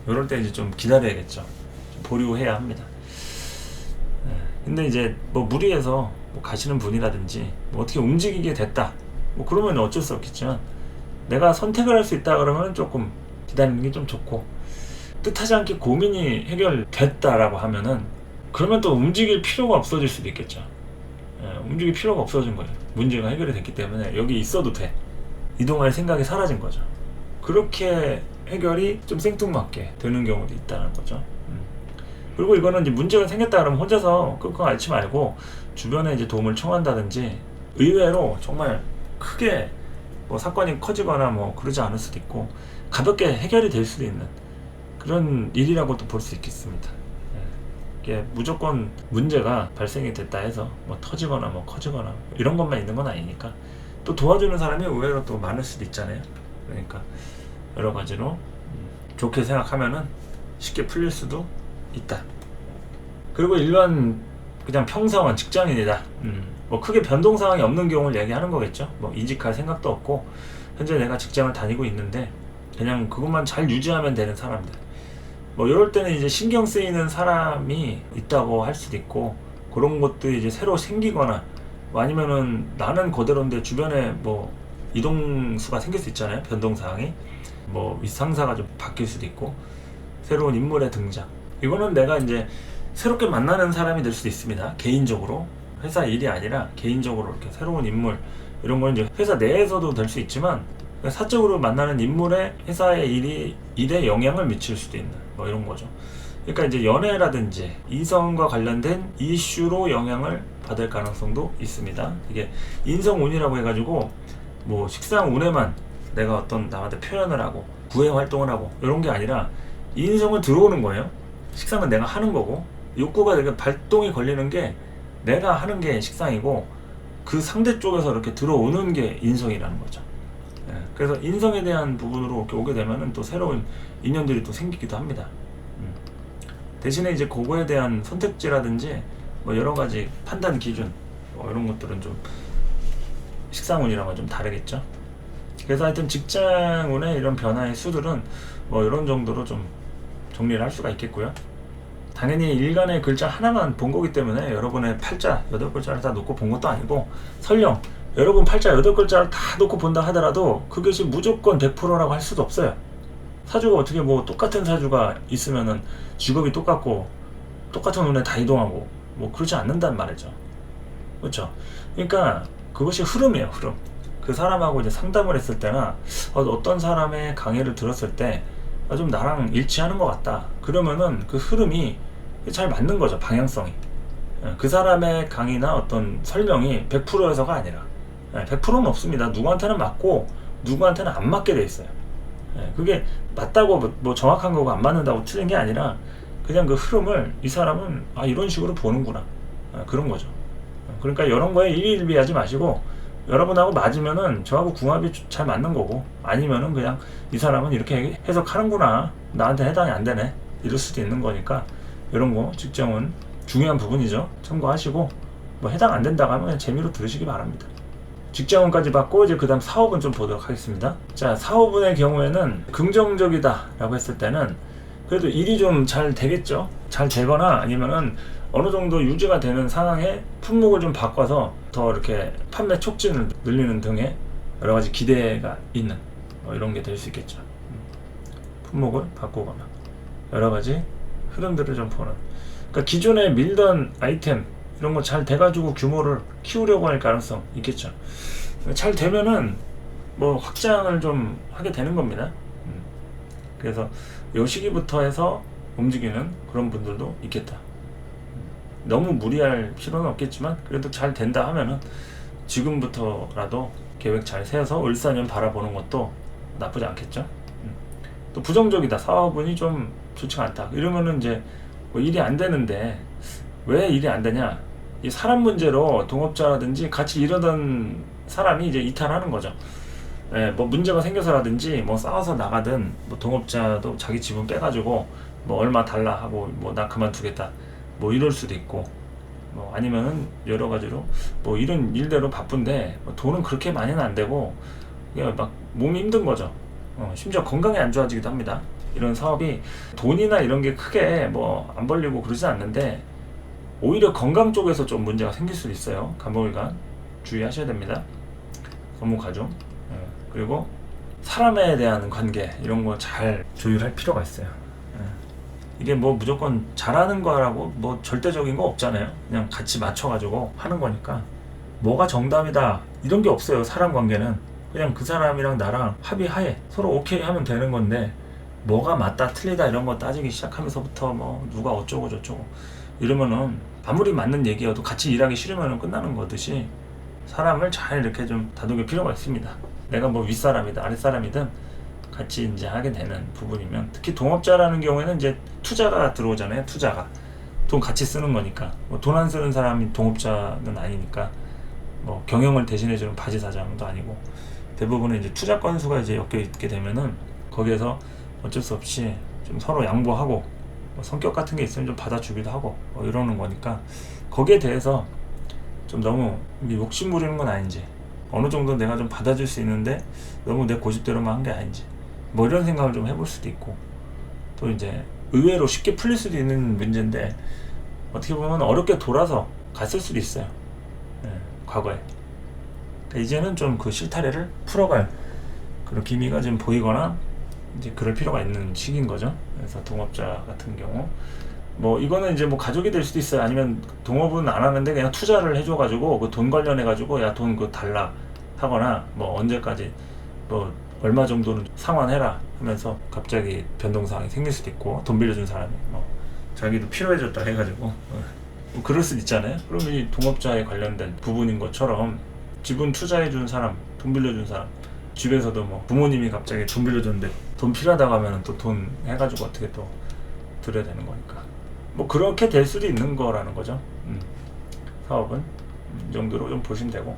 이럴 때 이제 좀 기다려야겠죠. 좀 보류해야 합니다. 근데 이제 뭐 무리해서 뭐 가시는 분이라든지 뭐 어떻게 움직이게 됐다 뭐 그러면 어쩔 수 없겠지만, 내가 선택을 할 수 있다 그러면 조금 기다리는 게 좀 좋고, 뜻하지 않게 고민이 해결됐다라고 하면은 그러면 또 움직일 필요가 없어질 수도 있겠죠. 움직일 필요가 없어진 거예요. 문제가 해결이 됐기 때문에 여기 있어도 돼. 이동할 생각이 사라진 거죠. 그렇게 해결이 좀 생뚱맞게 되는 경우도 있다는 거죠. 그리고 이거는 이제 문제가 생겼다 그러면 혼자서 끙끙 앓지 말고 주변에 이제 도움을 청한다든지, 의외로 정말 크게 뭐 사건이 커지거나 뭐 그러지 않을 수도 있고 가볍게 해결이 될 수도 있는 그런 일이라고도 볼 수 있겠습니다. 이게 무조건 문제가 발생이 됐다 해서 뭐 터지거나 뭐 커지거나 이런 것만 있는 건 아니니까 또 도와주는 사람이 의외로 또 많을 수도 있잖아요. 그러니까 여러 가지로 좋게 생각하면은 쉽게 풀릴 수도 있다. 그리고 일반 그냥 평사원 직장인이다, 뭐 크게 변동 상황이 없는 경우를 얘기하는 거겠죠. 뭐 이직할 생각도 없고 현재 내가 직장을 다니고 있는데 그냥 그것만 잘 유지하면 되는 사람들, 뭐 이럴 때는 이제 신경 쓰이는 사람이 있다고 할 수도 있고, 그런 것들이 이제 새로 생기거나 뭐 아니면은 나는 그대로인데 주변에 뭐 이동수가 생길 수 있잖아요. 변동 상황이 뭐 윗상사가 좀 바뀔 수도 있고 새로운 인물의 등장, 이거는 내가 이제 새롭게 만나는 사람이 될 수도 있습니다. 개인적으로 회사 일이 아니라 개인적으로 이렇게 새로운 인물, 이런 건 이제 회사 내에서도 될 수 있지만 사적으로 만나는 인물의 회사의 일에 영향을 미칠 수도 있는 뭐 이런 거죠. 그러니까 이제 연애라든지 이성과 관련된 이슈로 영향을 받을 가능성도 있습니다. 이게 인성운이라고 해가지고 뭐 식상 운에만 내가 어떤 남한테 표현을 하고 구애 활동을 하고 이런 게 아니라 이 인성은 들어오는 거예요. 식상은 내가 하는 거고 욕구가 되게 발동이 걸리는 게 내가 하는 게 식상이고 그 상대 쪽에서 이렇게 들어오는 게 인성이라는 거죠. 예, 그래서 인성에 대한 부분으로 이렇게 오게 되면은 또 새로운 인연들이 또 생기기도 합니다. 대신에 이제 그거에 대한 선택지라든지 뭐 여러 가지 판단 기준 뭐 이런 것들은 좀 식상운이랑은 좀 다르겠죠. 그래서 하여튼 직장운의 이런 변화의 수들은 뭐 이런 정도로 좀 정리를 할 수가 있겠고요. 당연히 일간의 글자 하나만 본 거기 때문에 여러분의 팔자 8글자를 다 놓고 본 것도 아니고, 설령 여러분 팔자 8글자를 다 놓고 본다 하더라도 그것이 무조건 100%라고 할 수도 없어요. 사주가 어떻게 뭐 똑같은 사주가 있으면은 직업이 똑같고 똑같은 운에 다 이동하고 뭐 그러지 않는단 말이죠. 그렇죠? 그러니까 그것이 흐름이에요, 흐름. 그 사람하고 이제 상담을 했을 때나 어떤 사람의 강의를 들었을 때 좀 나랑 일치하는 것 같다. 그러면은 그 흐름이 잘 맞는 거죠, 방향성이. 그 사람의 강의나 어떤 설명이 100%여서가 아니라 100%는 없습니다. 누구한테는 맞고 누구한테는 안 맞게 돼 있어요. 그게 맞다고 뭐 정확한 거고 안 맞는다고 틀린 게 아니라 그냥 그 흐름을 이 사람은 이런 식으로 보는구나, 그런 거죠. 그러니까 이런 거에 일희일비하지 마시고 여러분하고 맞으면은 저하고 궁합이 잘 맞는 거고, 아니면은 그냥 이 사람은 이렇게 해석하는구나, 나한테 해당이 안 되네, 이럴 수도 있는 거니까 이런 거 직장은 중요한 부분이죠. 참고하시고 뭐 해당 안 된다고 하면 그냥 재미로 들으시기 바랍니다. 직장운까지 받고 이제 그 다음 사업은 좀 보도록 하겠습니다. 자, 사업운의 경우에는 긍정적이다 라고 했을 때는 그래도 일이 좀 잘 되겠죠. 잘 되거나 아니면은 어느 정도 유지가 되는 상황에 품목을 좀 바꿔서 더 이렇게 판매 촉진을 늘리는 등의 여러 가지 기대가 있는 이런 게 될 수 있겠죠. 품목을 바꾸거나 여러 가지 흐름들을 좀 보는. 그러니까 기존에 밀던 아이템 이런 거 잘 돼가지고 규모를 키우려고 할 가능성 있겠죠. 잘 되면은 뭐 확장을 좀 하게 되는 겁니다. 그래서 요 시기부터 해서 움직이는 그런 분들도 있겠다. 너무 무리할 필요는 없겠지만 그래도 잘 된다 하면은 지금부터라도 계획 잘 세워서 을사년 바라보는 것도 나쁘지 않겠죠. 또 부정적이다, 사업운이 좀 좋지가 않다, 이러면은 이제 뭐 일이 안 되는데 왜 일이 안 되냐, 이 사람 문제로 동업자라든지 같이 일하던 사람이 이제 이탈하는 거죠. 뭐 문제가 생겨서라든지 뭐 싸워서 나가든 뭐 동업자도 자기 지분 빼가지고 뭐 얼마 달라 하고 뭐 나 그만두겠다 뭐 이럴 수도 있고, 뭐 아니면은 여러 가지로 뭐 이런 일대로 바쁜데 뭐 돈은 그렇게 많이는 안 되고 그냥 막 몸이 힘든 거죠. 심지어 건강이 안 좋아지기도 합니다. 이런 사업이 돈이나 이런 게 크게 뭐 안 벌리고 그러진 않는데 오히려 건강 쪽에서 좀 문제가 생길 수도 있어요. 간목일간 주의하셔야 됩니다. 업무가중, 그리고 사람에 대한 관계 이런 거 잘 조율할 필요가 있어요. 이게 뭐 무조건 잘하는 거라고 뭐 절대적인 거 없잖아요. 그냥 같이 맞춰가지고 하는 거니까 뭐가 정답이다 이런 게 없어요. 사람 관계는 그냥 그 사람이랑 나랑 합의하에 서로 오케이 하면 되는 건데, 뭐가 맞다 틀리다 이런 거 따지기 시작하면서부터 뭐 누가 어쩌고 저쩌고 이러면은 아무리 맞는 얘기여도 같이 일하기 싫으면 끝나는 거듯이 사람을 잘 이렇게 좀 다독일 필요가 있습니다. 내가 뭐 윗사람이든 아랫사람이든 같이 이제 하게 되는 부분이면, 특히 동업자라는 경우에는 이제 투자가 들어오잖아요. 투자가 돈 같이 쓰는 거니까, 뭐 돈 안 쓰는 사람이 동업자는 아니니까, 뭐 경영을 대신해주는 바지 사장도 아니고, 대부분은 이제 투자 건수가 이제 엮여 있게 되면은 거기에서 어쩔 수 없이 좀 서로 양보하고 뭐 성격 같은 게 있으면 좀 받아주기도 하고 뭐 이러는 거니까, 거기에 대해서 좀 너무 욕심 부리는 건 아닌지, 어느 정도 내가 좀 받아줄 수 있는데 너무 내 고집대로만 한 게 아닌지 뭐 이런 생각을 좀 해볼 수도 있고, 또 이제 의외로 쉽게 풀릴 수도 있는 문제인데 어떻게 보면 어렵게 돌아서 갔을 수도 있어요. 과거에. 그러니까 이제는 좀 그 실타래를 풀어갈 그런 기미가 좀 보이거나 이제 그럴 필요가 있는 시기인 거죠. 그래서 동업자 같은 경우 뭐 이거는 이제 뭐 가족이 될 수도 있어요. 아니면 동업은 안 하는데 그냥 투자를 해줘가지고 그 돈 관련해가지고 야 돈 그거 달라 하거나 뭐 언제까지 뭐 얼마 정도는 상환해라 하면서 갑자기 변동사항이 생길 수도 있고, 돈 빌려준 사람이 뭐 자기도 필요해졌다 해가지고 뭐 그럴 수도 있잖아요. 그러면 이 동업자에 관련된 부분인 것처럼 지분 투자해준 사람, 돈 빌려준 사람, 집에서도 뭐 부모님이 갑자기 돈 빌려줬는데 돈 필요하다고 하면 또 돈 해가지고 어떻게 또 드려야 되는 거니까 뭐 그렇게 될 수도 있는 거라는 거죠. 사업은 이 정도로 좀 보시면 되고,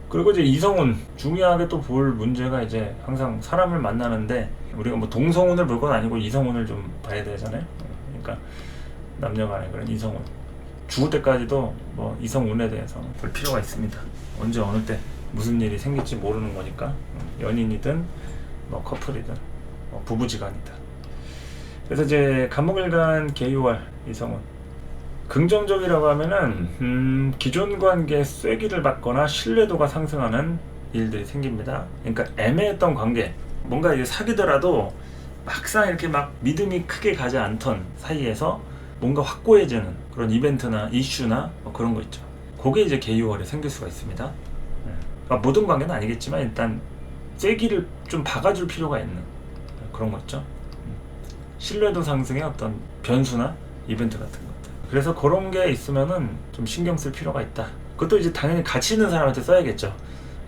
그리고 이제 이성운, 중요하게 또 볼 문제가 이제 항상 사람을 만나는데 우리가 뭐 동성운을 볼 건 아니고 이성운을 좀 봐야 되잖아요. 그러니까 남녀간의 그런 이성운, 죽을 때까지도 뭐 이성운에 대해서 볼 필요가 있습니다. 언제 어느 때 무슨 일이 생길지 모르는 거니까, 연인이든 뭐 커플이든 뭐 부부지간이든. 그래서 이제 간목일간 개유월 이성운, 긍정적이라고 하면은 기존 관계에 쐐기를 받거나 신뢰도가 상승하는 일들이 생깁니다. 그러니까 애매했던 관계, 뭔가 이제 사귀더라도 막상 이렇게 막 믿음이 크게 가지 않던 사이에서 뭔가 확고해지는 그런 이벤트나 이슈나 뭐 그런 거 있죠. 그게 이제 개유월에 생길 수가 있습니다. 그러니까 모든 관계는 아니겠지만 일단 쐐기를 좀 박아줄 필요가 있는 그런 거 있죠. 신뢰도 상승의 어떤 변수나 이벤트 같은 것들. 그래서 그런 게 있으면은 좀 신경 쓸 필요가 있다. 그것도 이제 당연히 가치 있는 사람한테 써야겠죠.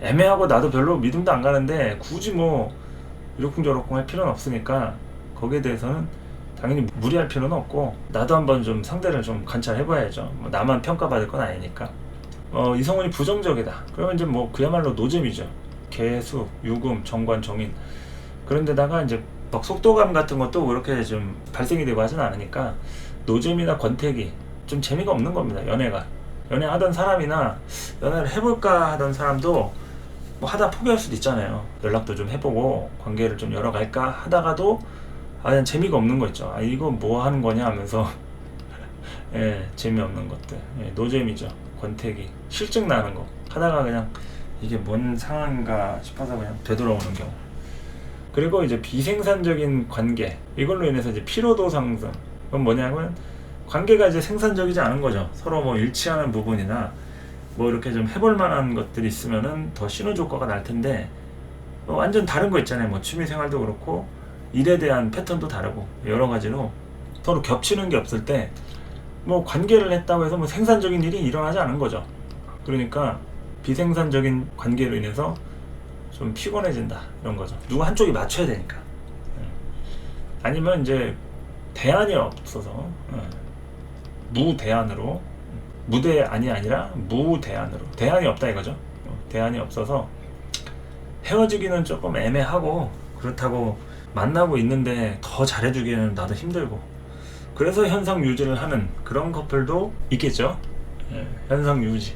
애매하고 나도 별로 믿음도 안 가는데 굳이 뭐 이러쿵저러쿵 할 필요는 없으니까 거기에 대해서는 당연히 무리할 필요는 없고, 나도 한번 좀 상대를 좀 관찰해봐야죠. 뭐 나만 평가받을 건 아니니까. 이성운이 부정적이다. 그러면 이제 뭐 그야말로 노잼이죠. 개수, 유금, 정관, 정인. 그런데다가 이제 막 속도감 같은 것도 그렇게 좀 발생이 되고 하진 않으니까 노잼이나 권태기, 좀 재미가 없는 겁니다. 연애가. 연애하던 사람이나 연애를 해볼까 하던 사람도 뭐 하다 포기할 수도 있잖아요. 연락도 좀 해보고 관계를 좀 열어갈까 하다가도 그냥 재미가 없는 거 있죠. 이거 뭐 하는 거냐 하면서 예, 재미없는 것들. 예, 노잼이죠. 권태기, 실증 나는 거 하다가 그냥 이게 뭔 상황인가 싶어서 그냥 되돌아오는 경우. 그리고 이제 비생산적인 관계, 이걸로 인해서 이제 피로도 상승. 그건 뭐냐면 관계가 이제 생산적이지 않은 거죠. 서로 뭐 일치하는 부분이나 뭐 이렇게 좀 해볼 만한 것들이 있으면은 더 시너지 효과가 날 텐데, 완전 다른 거 있잖아요. 뭐 취미 생활도 그렇고 일에 대한 패턴도 다르고 여러 가지로 서로 겹치는 게 없을 때 뭐 관계를 했다고 해서 뭐 생산적인 일이 일어나지 않은 거죠. 그러니까 비생산적인 관계로 인해서 좀 피곤해진다 이런 거죠. 누구 한쪽이 맞춰야 되니까. 아니면 이제 대안이 없어서 무대안으로, 무대안이 아니라 무대안으로, 대안이 없다 이거죠. 대안이 없어서 헤어지기는 조금 애매하고, 그렇다고 만나고 있는데 더 잘해주기에는 나도 힘들고, 그래서 현상 유지를 하는 그런 커플도 있겠죠. 현상 유지,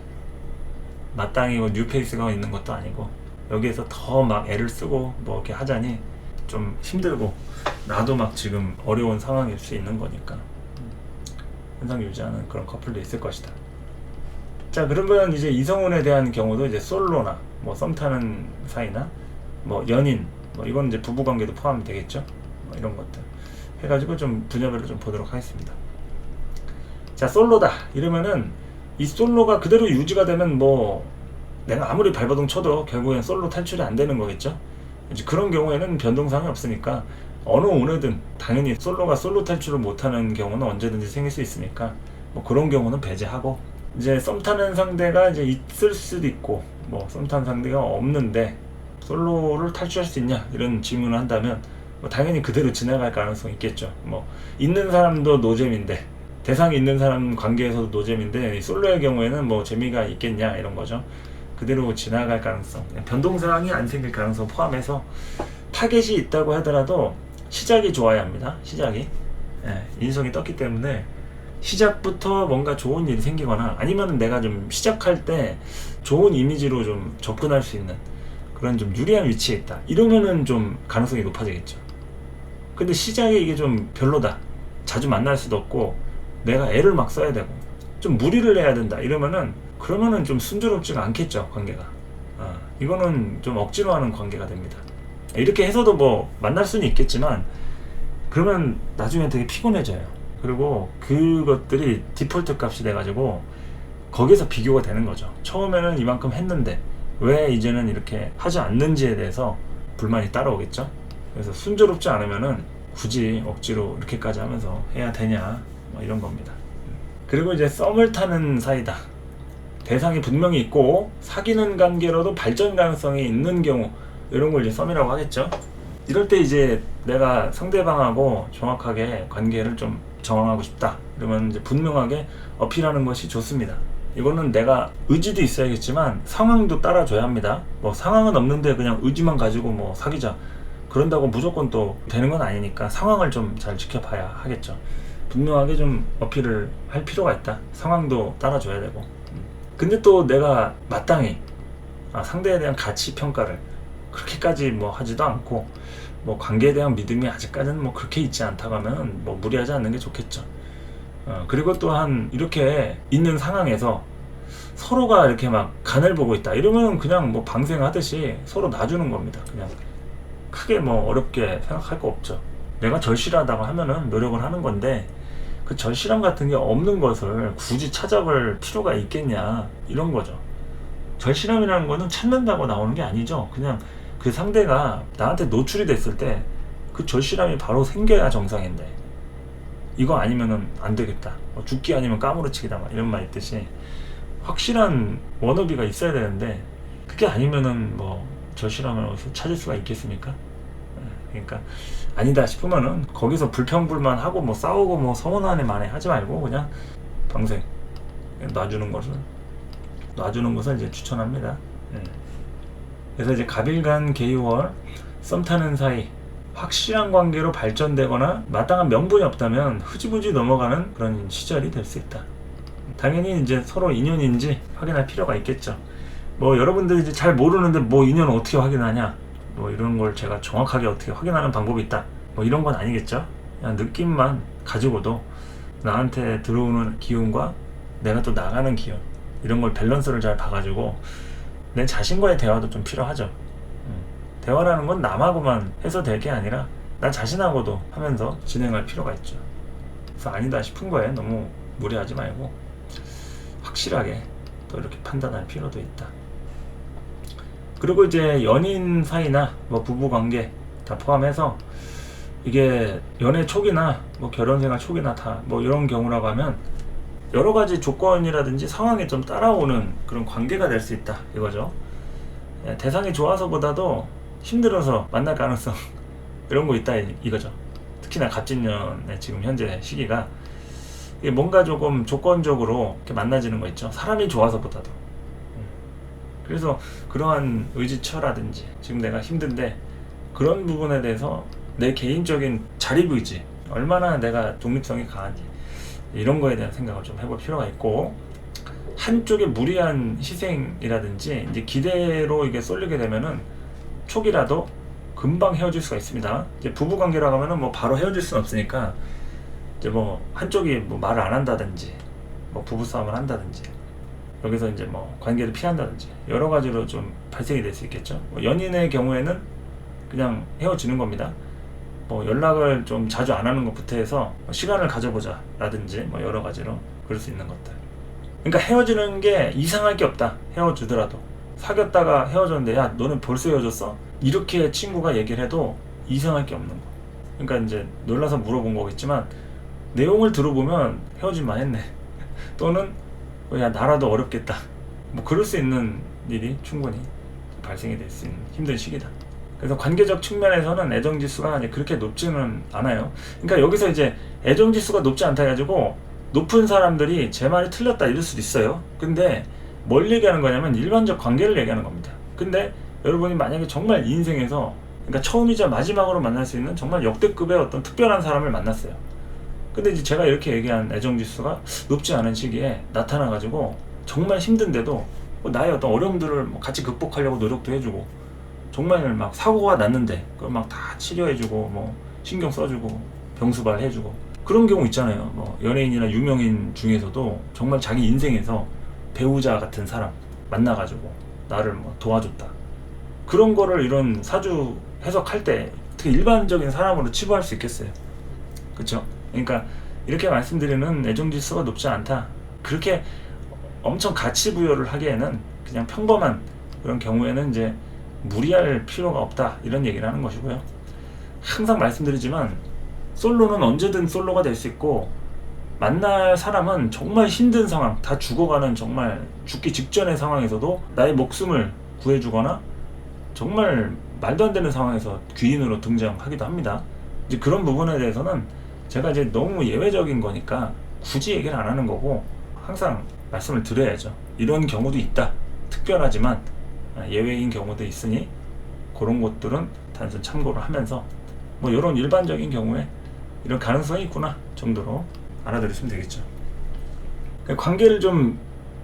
마땅히 뉴페이스가 있는 것도 아니고 여기에서 더 막 애를 쓰고 뭐 이렇게 하자니 좀 힘들고, 나도 막 지금 어려운 상황일 수 있는 거니까 현상 유지하는 그런 커플도 있을 것이다. 자, 그러면 이제 이성운에 대한 경우도 이제 솔로나 뭐 썸 타는 사이나 뭐 연인, 뭐 이건 이제 부부관계도 포함이 되겠죠. 뭐 이런 것들 해가지고 좀 분야별로 좀 보도록 하겠습니다. 자, 솔로다 이러면은 이 솔로가 그대로 유지가 되면 뭐 내가 아무리 발버둥 쳐도 결국엔 솔로 탈출이 안 되는 거겠죠. 이제 그런 경우에는 변동사항이 없으니까 어느 운이든 당연히 솔로가 솔로 탈출을 못하는 경우는 언제든지 생길 수 있으니까 뭐 그런 경우는 배제하고, 이제 썸 타는 상대가 이제 있을 수도 있고 뭐 썸 타는 상대가 없는데 솔로를 탈출할 수 있냐 이런 질문을 한다면 뭐 당연히 그대로 지나갈 가능성이 있겠죠. 뭐 있는 사람도 노잼인데, 대상이 있는 사람 관계에서도 노잼인데 솔로의 경우에는 뭐 재미가 있겠냐 이런 거죠. 그대로 지나갈 가능성, 변동사항이 안 생길 가능성 포함해서 타겟이 있다고 하더라도 시작이 좋아야 합니다. 시작이 인성이 떴기 때문에 시작부터 뭔가 좋은 일이 생기거나, 아니면 내가 좀 시작할 때 좋은 이미지로 좀 접근할 수 있는 그런 좀 유리한 위치에 있다 이러면은 좀 가능성이 높아지겠죠. 근데 시작에 이게 좀 별로다, 자주 만날 수도 없고 내가 애를 막 써야 되고 좀 무리를 해야 된다 이러면은, 그러면은 좀 순조롭지가 않겠죠 관계가. 이거는 좀 억지로 하는 관계가 됩니다. 이렇게 해서도 뭐 만날 수는 있겠지만 그러면 나중에 되게 피곤해져요. 그리고 그것들이 디폴트 값이 돼가지고 거기서 비교가 되는 거죠. 처음에는 이만큼 했는데 왜 이제는 이렇게 하지 않는지에 대해서 불만이 따라오겠죠. 그래서 순조롭지 않으면은 굳이 억지로 이렇게까지 하면서 해야 되냐 뭐 이런 겁니다. 그리고 이제 썸을 타는 사이다. 대상이 분명히 있고 사귀는 관계로도 발전 가능성이 있는 경우, 이런 걸 이제 썸이라고 하겠죠. 이럴 때 이제 내가 상대방하고 정확하게 관계를 좀 정하고 싶다, 그러면 이제 분명하게 어필하는 것이 좋습니다. 이거는 내가 의지도 있어야겠지만 상황도 따라줘야 합니다. 뭐 상황은 없는데 그냥 의지만 가지고 뭐 사귀자 그런다고 무조건 또 되는 건 아니니까 상황을 좀 잘 지켜봐야 하겠죠. 분명하게 좀 어필을 할 필요가 있다. 상황도 따라줘야 되고. 근데 또 내가 마땅히 상대에 대한 가치 평가를 그렇게까지 뭐 하지도 않고, 뭐 관계에 대한 믿음이 아직까지는 뭐 그렇게 있지 않다고 하면 뭐 무리하지 않는 게 좋겠죠. 그리고 또한 이렇게 있는 상황에서 서로가 이렇게 막 간을 보고 있다 이러면 그냥 뭐 방생하듯이 서로 놔주는 겁니다. 그냥 크게 뭐 어렵게 생각할 거 없죠. 내가 절실하다고 하면은 노력을 하는 건데, 그 절실함 같은 게 없는 것을 굳이 찾아볼 필요가 있겠냐, 이런 거죠. 절실함이라는 거는 찾는다고 나오는 게 아니죠. 그냥 그 상대가 나한테 노출이 됐을 때 그 절실함이 바로 생겨야 정상인데, 이거 아니면은 안 되겠다, 죽기 아니면 까무러치기다, 막 이런 말 있듯이 확실한 워너비가 있어야 되는데, 그게 아니면은 뭐 절실함을 어디서 찾을 수가 있겠습니까? 그러니까 아니다 싶으면은 거기서 불평불만하고 뭐 싸우고 뭐 서운하네 만에 하지 말고 그냥 방생 놔주는 것을 이제 추천합니다. 그래서 이제 갑일간 개유월 썸 타는 사이 확실한 관계로 발전되거나 마땅한 명분이 없다면 흐지부지 넘어가는 그런 시절이 될 수 있다. 당연히 이제 서로 인연인지 확인할 필요가 있겠죠. 뭐 여러분들이 이제 잘 모르는데 뭐 인연을 어떻게 확인하냐, 뭐 이런 걸 제가 정확하게 어떻게 확인하는 방법이 있다, 뭐 이런 건 아니겠죠. 그냥 느낌만 가지고도 나한테 들어오는 기운과 내가 또 나가는 기운, 이런 걸 밸런스를 잘 봐가지고 내 자신과의 대화도 좀 필요하죠. 대화라는 건 남하고만 해서 될 게 아니라 나 자신하고도 하면서 진행할 필요가 있죠. 그래서 아니다 싶은 거에 너무 무리하지 말고 확실하게 또 이렇게 판단할 필요도 있다. 그리고 이제 연인 사이나 뭐 부부 관계 다 포함해서 이게 연애 초기나 뭐 결혼 생활 초기나 다 뭐 이런 경우라고 하면 여러 가지 조건이라든지 상황에 좀 따라오는 그런 관계가 될 수 있다, 이거죠. 대상이 좋아서보다도 힘들어서 만날 가능성 이런 거 있다, 이거죠. 특히나 갑진년의 지금 현재 시기가 이게 뭔가 조금 조건적으로 이렇게 만나지는 거 있죠. 사람이 좋아서보다도. 그래서 그러한 의지처라든지 지금 내가 힘든데 그런 부분에 대해서 내 개인적인 자립의지, 얼마나 내가 독립성이 강한지, 이런 거에 대한 생각을 좀 해볼 필요가 있고, 한쪽의 무리한 희생이라든지 이제 기대로 이게 쏠리게 되면은 초기라도 금방 헤어질 수가 있습니다. 이제 부부 관계라고 하면은 뭐 바로 헤어질 수는 없으니까 이제 뭐 한쪽이 뭐 말을 안 한다든지 뭐 부부 싸움을 한다든지 여기서 이제 뭐 관계를 피한다든지 여러 가지로 좀 발생이 될 수 있겠죠. 뭐 연인의 경우에는 그냥 헤어지는 겁니다. 뭐 연락을 좀 자주 안 하는 것부터 해서 시간을 가져보자 라든지 뭐 여러 가지로 그럴 수 있는 것들. 그러니까 헤어지는 게 이상할 게 없다. 헤어지더라도 사귀었다가 헤어졌는데 야 너는 벌써 헤어졌어? 이렇게 친구가 얘기를 해도 이상할 게 없는 거. 그러니까 이제 놀라서 물어본 거겠지만 내용을 들어보면 헤어질만 했네 또는 야 나라도 어렵겠다, 뭐 그럴 수 있는 일이 충분히 발생이 될 수 있는 힘든 시기다. 그래서 관계적 측면에서는 애정지수가 이제 그렇게 높지는 않아요. 그러니까 여기서 이제 애정지수가 높지 않다 해가지고 높은 사람들이 제 말이 틀렸다 이럴 수도 있어요. 근데 뭘 얘기하는 거냐면 일반적 관계를 얘기하는 겁니다. 근데 여러분이 만약에 정말 인생에서, 그러니까 처음이자 마지막으로 만날 수 있는 정말 역대급의 어떤 특별한 사람을 만났어요. 근데 이제 제가 이렇게 얘기한 애정지수가 높지 않은 시기에 나타나가지고 정말 힘든데도 나의 어떤 어려움들을 뭐 같이 극복하려고 노력도 해주고, 정말 막 사고가 났는데 그걸 막 다 치료해주고 뭐 신경 써주고 병수발 해주고 그런 경우 있잖아요. 뭐 연예인이나 유명인 중에서도 정말 자기 인생에서 배우자 같은 사람 만나가지고 나를 뭐 도와줬다, 그런 거를 이런 사주 해석할 때 어떻게 일반적인 사람으로 치부할 수 있겠어요. 그쵸? 그러니까 이렇게 말씀드리는 애정지수가 높지 않다, 그렇게 엄청 가치 부여를 하기에는 그냥 평범한 그런 경우에는 이제 무리할 필요가 없다, 이런 얘기를 하는 것이고요. 항상 말씀드리지만 솔로는 언제든 솔로가 될 수 있고 만날 사람은 정말 힘든 상황, 다 죽어가는 정말 죽기 직전의 상황에서도 나의 목숨을 구해주거나 정말 말도 안 되는 상황에서 귀인으로 등장하기도 합니다. 이제 그런 부분에 대해서는 제가 이제 너무 예외적인 거니까 굳이 얘기를 안 하는 거고, 항상 말씀을 드려야죠. 이런 경우도 있다. 특별하지만 예외인 경우도 있으니 그런 것들은 단순 참고를 하면서 뭐 이런 일반적인 경우에 이런 가능성이 있구나 정도로 알아들으시면 되겠죠. 관계를 좀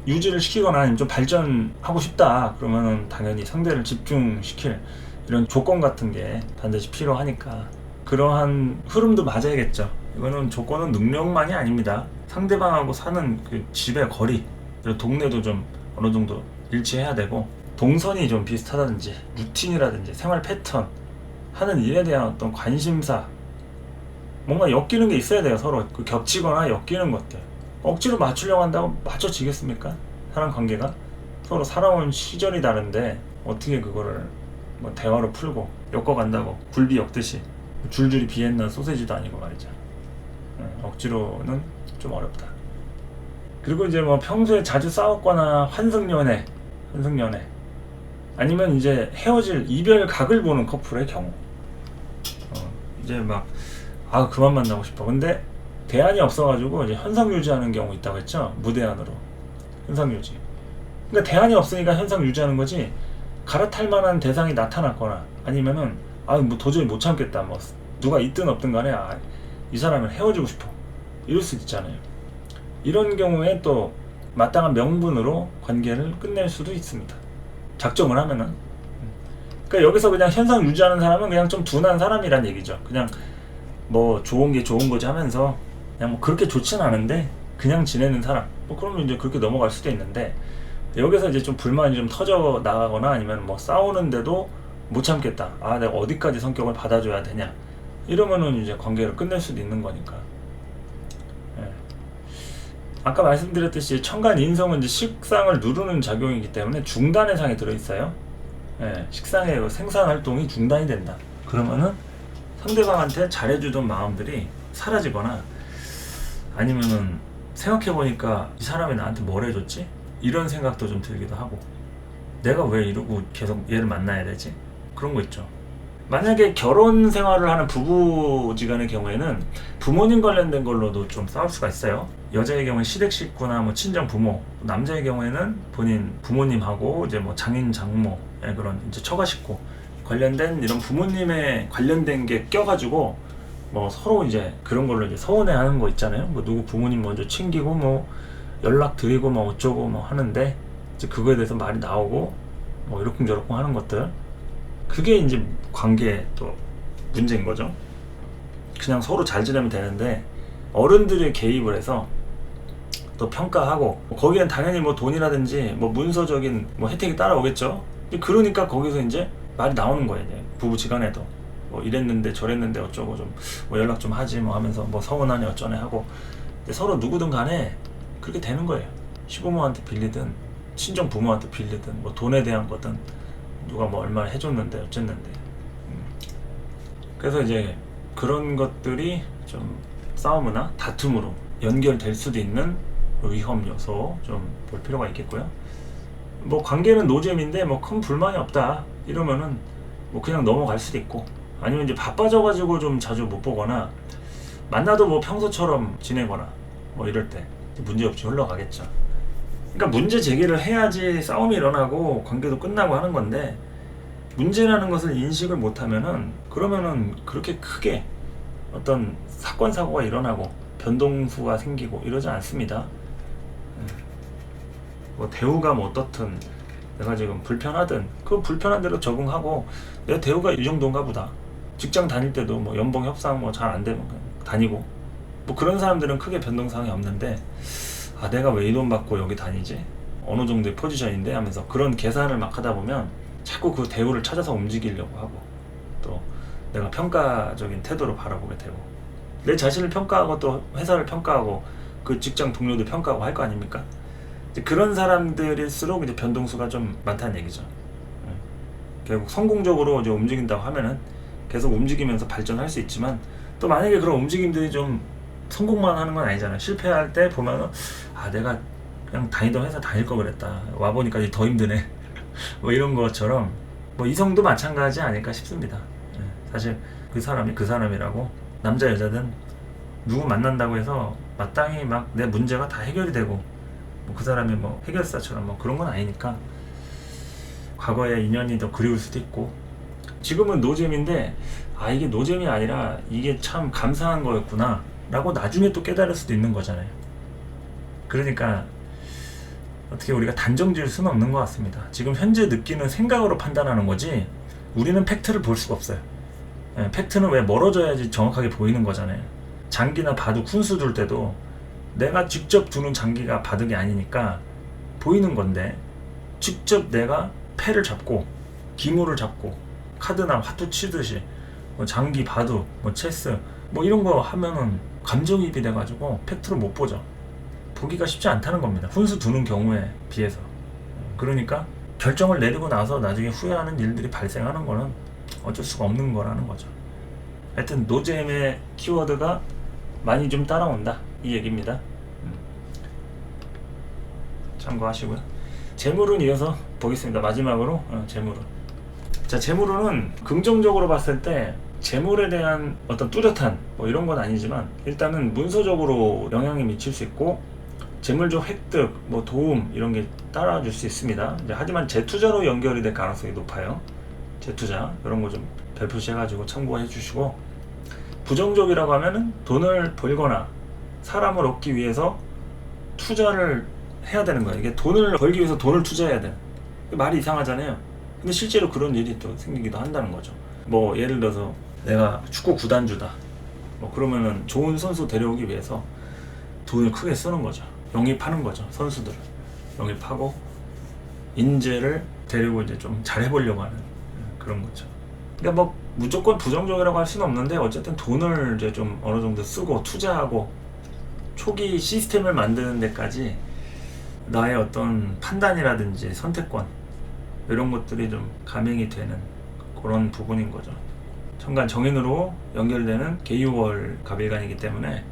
유지를 시키거나 아니면 좀 발전하고 싶다 그러면은 당연히 상대를 집중시킬 이런 조건 같은 게 반드시 필요하니까 그러한 흐름도 맞아야겠죠. 이거는 조건은 능력만이 아닙니다. 상대방하고 사는 그 집의 거리, 동네도 좀 어느 정도 일치해야 되고, 동선이 좀 비슷하다든지 루틴이라든지 생활 패턴, 하는 일에 대한 어떤 관심사, 뭔가 엮이는 게 있어야 돼요. 서로 그 겹치거나 엮이는 것들. 억지로 맞추려고 한다고 맞춰지겠습니까? 사람 관계가 서로 살아온 시절이 다른데 어떻게 그거를 뭐 대화로 풀고 엮어간다고 굴비 엮듯이 줄줄이 비엔나 소세지도 아니고 말이죠. 억지로는 좀 어렵다. 그리고 이제 뭐 평소에 자주 싸웠거나 환승연애 아니면 이제 헤어질 이별 각을 보는 커플의 경우, 이제 막 그만 만나고 싶어. 근데 대안이 없어가지고 이제 현상 유지하는 경우 있다고 했죠. 무대안으로 현상 유지. 그러니까 대안이 없으니까 현상 유지하는 거지. 갈아탈 만한 대상이 나타났거나 아니면은 뭐 도저히 못 참겠다. 뭐 누가 있든 없든 간에 이 사람을 헤어지고 싶어. 이럴 수 있잖아요. 이런 경우에 또 마땅한 명분으로 관계를 끝낼 수도 있습니다. 작정을 하면은. 그러니까 여기서 그냥 현상 유지하는 사람은 그냥 좀 둔한 사람이란 얘기죠. 그냥 뭐 좋은 게 좋은 거지 하면서 그냥 뭐 그렇게 좋진 않은데 그냥 지내는 사람. 뭐 그러면 이제 그렇게 넘어갈 수도 있는데, 여기서 이제 좀 불만이 좀 터져 나가거나 아니면 뭐 싸우는데도 못 참겠다. 내가 어디까지 성격을 받아줘야 되냐. 이러면은 이제 관계를 끝낼 수도 있는 거니까. 아까 말씀드렸듯이 천간 인성은 이제 식상을 누르는 작용이기 때문에 중단의 상에 들어있어요. 식상의 생산 활동이 중단이 된다. 그러면은 상대방한테 잘해주던 마음들이 사라지거나 아니면은 생각해보니까 이 사람이 나한테 뭘 해줬지? 이런 생각도 좀 들기도 하고, 내가 왜 이러고 계속 얘를 만나야 되지? 그런 거 있죠. 만약에 결혼 생활을 하는 부부지간의 경우에는 부모님 관련된 걸로도 좀 싸울 수가 있어요. 여자의 경우에 시댁 식구나 뭐 친정 부모, 남자의 경우에는 본인 부모님하고 이제 뭐 장인 장모, 그런 이제 처가 식구 관련된 이런 부모님에 관련된 게 껴가지고 뭐 서로 이제 그런 걸로 이제 서운해하는 거 있잖아요. 뭐 누구 부모님 먼저 챙기고 뭐 연락 드리고 뭐 어쩌고 뭐 하는데 이제 그거에 대해서 말이 나오고 뭐 이러쿵저러쿵 하는 것들, 그게 이제 관계의 또 문제인 거죠. 그냥 서로 잘 지내면 되는데 어른들이 개입을 해서 또 평가하고, 거기엔 당연히 뭐 돈이라든지 뭐 문서적인 뭐 혜택이 따라오겠죠. 그러니까 거기서 이제 말이 나오는 거예요. 이제 부부지간에도 뭐 이랬는데 저랬는데 어쩌고 좀 뭐 연락 좀 하지 뭐 하면서 뭐 서운하네 어쩌네 하고, 서로 누구든 간에 그렇게 되는 거예요. 시부모한테 빌리든 친정 부모한테 빌리든 뭐 돈에 대한 거든 누가 뭐 얼마나 해줬는데 어쨌는데. 그래서 이제 그런 것들이 좀 싸움이나 다툼으로 연결될 수도 있는 위험 요소 좀 볼 필요가 있겠고요. 뭐 관계는 노잼인데 뭐 큰 불만이 없다 이러면은 뭐 그냥 넘어갈 수도 있고, 아니면 이제 바빠져가지고 좀 자주 못 보거나 만나도 뭐 평소처럼 지내거나 뭐 이럴 때 문제없이 흘러가겠죠. 그러니까 문제 제기를 해야지 싸움이 일어나고 관계도 끝나고 하는 건데, 문제라는 것을 인식을 못하면은 그러면은 그렇게 크게 어떤 사건 사고가 일어나고 변동수가 생기고 이러지 않습니다. 뭐 대우가 뭐 어떻든 내가 지금 불편하든 그 불편한 대로 적응하고, 내 대우가 이 정도인가 보다. 직장 다닐 때도 뭐 연봉 협상 뭐 잘 안 되면 다니고 뭐 그런 사람들은 크게 변동사항이 없는데, 내가 왜 이 돈 받고 여기 다니지? 어느 정도의 포지션인데 하면서 그런 계산을 막 하다 보면 자꾸 그 대우를 찾아서 움직이려고 하고, 또 내가 평가적인 태도로 바라보게 되고, 내 자신을 평가하고 또 회사를 평가하고 그 직장 동료들 평가하고 할 거 아닙니까? 이제 그런 사람들일수록 이제 변동수가 좀 많다는 얘기죠. 결국 성공적으로 이제 움직인다고 하면은 계속 움직이면서 발전할 수 있지만, 또 만약에 그런 움직임들이 좀 성공만 하는 건 아니잖아요. 실패할 때 보면은 내가 그냥 다니던 회사 다닐 걸 그랬다. 와보니까 이제 더 힘드네. 뭐 이런 것처럼 뭐 이성도 마찬가지 아닐까 싶습니다. 사실 그 사람이 그 사람이라고 남자 여자든 누구 만난다고 해서 마땅히 막 내 문제가 다 해결이 되고 뭐 그 사람이 뭐 해결사처럼 뭐 그런 건 아니니까 과거의 인연이 더 그리울 수도 있고 지금은 노잼인데 이게 노잼이 아니라 이게 참 감사한 거였구나 라고 나중에 또 깨달을 수도 있는 거잖아요. 그러니까 어떻게 우리가 단정 지을 수는 없는 것 같습니다. 지금 현재 느끼는 생각으로 판단하는 거지 우리는 팩트를 볼 수가 없어요. 팩트는 왜 멀어져야지 정확하게 보이는 거잖아요. 장기나 바둑 훈수 둘 때도 내가 직접 두는 장기가 바둑이 아니니까 보이는 건데 직접 내가 패를 잡고 기물을 잡고 카드나 화투 치듯이 뭐 장기, 바둑, 뭐 체스 뭐 이런 거 하면은 감정이입이 돼가지고 팩트를 못 보죠. 보기가 쉽지 않다는 겁니다. 훈수 두는 경우에 비해서. 그러니까 결정을 내리고 나서 나중에 후회하는 일들이 발생하는 거는 어쩔 수가 없는 거라는 거죠. 하여튼 노잼의 키워드가 많이 좀 따라온다 이 얘기입니다. 참고하시고요. 재물은 이어서 보겠습니다. 마지막으로 재물은. 자, 재물은 긍정적으로 봤을 때 재물에 대한 어떤 뚜렷한 뭐 이런 건 아니지만 일단은 문서적으로 영향이 미칠 수 있고 재물적 획득, 뭐 도움 이런 게 따라줄 수 있습니다. 하지만 재투자로 연결이 될 가능성이 높아요. 재투자 이런 거 좀 별표시 해가지고 참고해 주시고 부정적이라고 하면은 돈을 벌거나 사람을 얻기 위해서 투자를 해야 되는 거예요. 이게 돈을 벌기 위해서 돈을 투자해야 돼. 말이 이상하잖아요. 근데 실제로 그런 일이 또 생기기도 한다는 거죠. 뭐 예를 들어서 내가 축구 구단주다. 뭐 그러면은 좋은 선수 데려오기 위해서 돈을 크게 쓰는 거죠. 영입하는 거죠. 선수들을 영입하고 인재를 데리고 이제 좀 잘해보려고 하는 그런 거죠. 그러니까 뭐 무조건 부정적이라고 할 수는 없는데 어쨌든 돈을 이제 좀 어느 정도 쓰고 투자하고 초기 시스템을 만드는 데까지 나의 어떤 판단이라든지 선택권 이런 것들이 좀 감행이 되는 그런 부분인 거죠. 천간 정인으로 연결되는 계유월 갑일간이기 때문에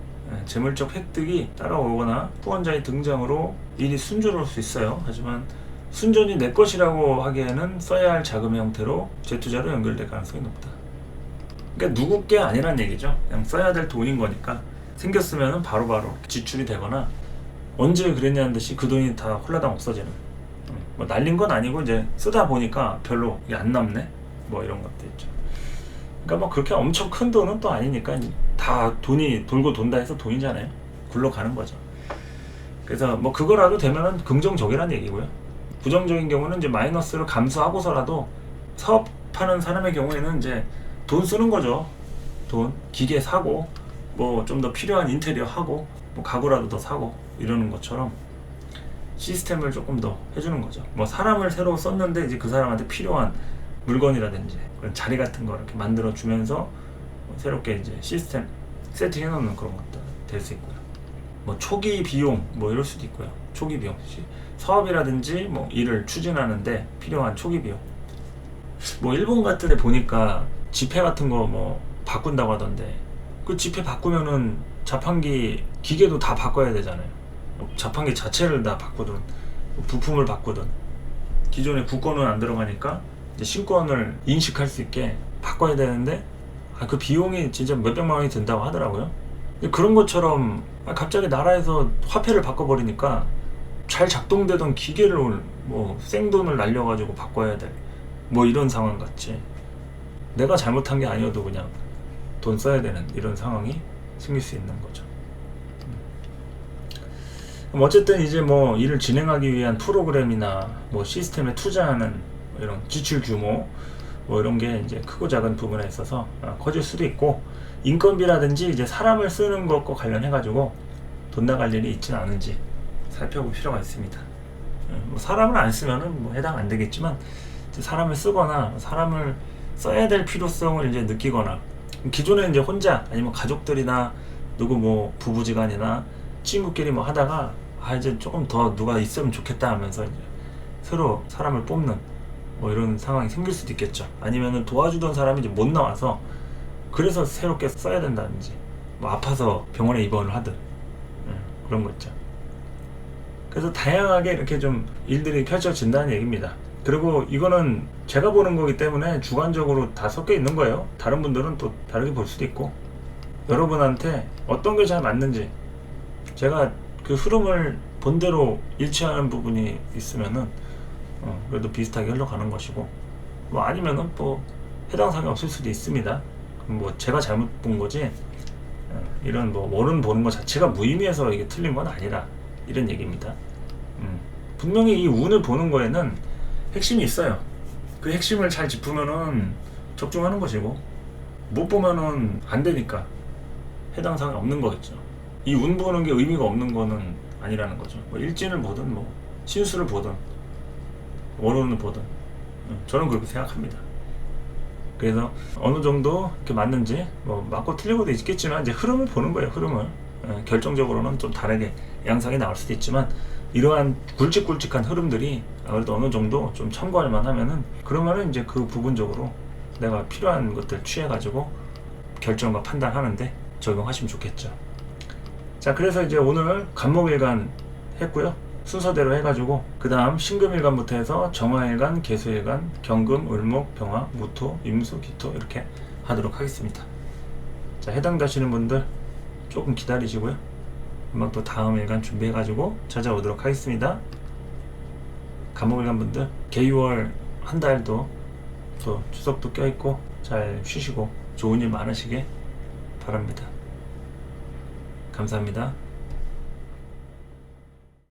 재물적 획득이 따라오거나 후원자의 등장으로 일이 순조로울 수 있어요. 하지만 순전히 내 것이라고 하기에는 써야 할 자금의 형태로 재투자로 연결될 가능성이 높다. 그러니까 누구 게 아니란 얘기죠. 그냥 써야 될 돈인 거니까 생겼으면 바로바로 지출이 되거나 언제 그랬냐는 듯이 그 돈이 다 홀라당 없어지는 뭐 날린 건 아니고 이제 쓰다 보니까 별로 이게 안 남네 뭐 이런 것도 있죠. 그러니까 뭐 그렇게 엄청 큰 돈은 또 아니니까 다 돈이 돌고 돈다 해서 돈이잖아요. 굴러가는 거죠. 그래서 뭐 그거라도 되면은 긍정적이라는 얘기고요. 부정적인 경우는 이제 마이너스를 감수하고서라도 사업하는 사람의 경우에는 이제 돈 쓰는 거죠. 돈, 기계 사고 뭐 좀 더 필요한 인테리어 하고 뭐 가구라도 더 사고 이러는 것처럼 시스템을 조금 더 해주는 거죠. 뭐 사람을 새로 썼는데 이제 그 사람한테 필요한 물건이라든지 그런 자리 같은 거 이렇게 만들어 주면서 새롭게 이제 시스템 세팅해 놓는 그런 것도 될 수 있고요. 뭐 초기 비용 뭐 이럴 수도 있고요. 초기 비용 사업이라든지 뭐 일을 추진하는데 필요한 초기 비용. 뭐 일본 같은 데 보니까 지폐 같은 거 뭐 바꾼다고 하던데 그 지폐 바꾸면은 자판기 기계도 다 바꿔야 되잖아요. 자판기 자체를 다 바꾸든 부품을 바꾸든 기존에 국권은 안 들어가니까 이제 신권을 인식할 수 있게 바꿔야 되는데 그 비용이 진짜 몇백만 원이 든다고 하더라고요. 그런 것처럼 갑자기 나라에서 화폐를 바꿔버리니까 잘 작동되던 기계를 뭐 생돈을 날려가지고 바꿔야 될 뭐 이런 상황 같이 내가 잘못한 게 아니어도 그냥 돈 써야 되는 이런 상황이 생길 수 있는 거죠. 어쨌든 이제 뭐 일을 진행하기 위한 프로그램이나 뭐 시스템에 투자하는 이런 지출 규모 뭐 이런 게 이제 크고 작은 부분에 있어서 커질 수도 있고 인건비라든지 이제 사람을 쓰는 것과 관련해 가지고 돈 나갈 일이 있지는 않은지 살펴볼 필요가 있습니다. 뭐 사람을 안 쓰면은 뭐 해당 안 되겠지만 사람을 쓰거나 사람을 써야 될 필요성을 이제 느끼거나 기존에 이제 혼자 아니면 가족들이나 누구 뭐 부부지간이나 친구끼리 뭐 하다가 이제 조금 더 누가 있으면 좋겠다 하면서 이제 새로 사람을 뽑는 뭐 이런 상황이 생길 수도 있겠죠. 아니면은 도와주던 사람이 이제 못 나와서 그래서 새롭게 써야 된다든지 뭐 아파서 병원에 입원을 하든 그런 거 있죠. 그래서 다양하게 이렇게 좀 일들이 펼쳐진다는 얘기입니다. 그리고 이거는 제가 보는 거기 때문에 주관적으로 다 섞여 있는 거예요. 다른 분들은 또 다르게 볼 수도 있고, 여러분한테 어떤 게 잘 맞는지, 제가 그 흐름을 본대로 일치하는 부분이 있으면은 그래도 비슷하게 흘러가는 것이고, 뭐 아니면은 뭐 해당 사항이 없을 수도 있습니다. 뭐 제가 잘못 본 거지, 이런 뭐 원은 보는 것 자체가 무의미해서 이게 틀린 건 아니라, 이런 얘기입니다. 분명히 이 운을 보는 거에는 핵심이 있어요. 그 핵심을 잘 짚으면은 적중하는 것이고, 못 보면은 안 되니까 해당 사항이 없는 거겠죠. 이 운 보는 게 의미가 없는 거는 아니라는 거죠. 뭐 일진을 보든 뭐 신수를 보든 원운을 보든 저는 그렇게 생각합니다. 그래서 어느 정도 이렇게 맞는지, 뭐 맞고 틀리고도 있겠지만 이제 흐름을 보는 거예요. 흐름을 결정적으로는 좀 다르게 양상이 나올 수도 있지만, 이러한 굵직굵직한 흐름들이 그래도 어느 정도 좀 참고할 만하면은, 그러면은 이제 그 부분적으로 내가 필요한 것들 취해가지고 결정과 판단하는데 적용하시면 좋겠죠. 자, 그래서 이제 오늘 간목일간 했고요. 순서대로 해가지고 그 다음 신금일간부터 해서 정화일간, 개수일간, 경금, 을목, 병화, 무토, 임수, 기토 이렇게 하도록 하겠습니다. 자, 해당되시는 분들 조금 기다리시고요. 금방 또 다음 일간 준비해가지고 찾아오도록 하겠습니다. 간목일간 분들 개유월 한 달도 또 추석도 껴있고 잘 쉬시고 좋은 일 많으시게 바랍니다. 감사합니다.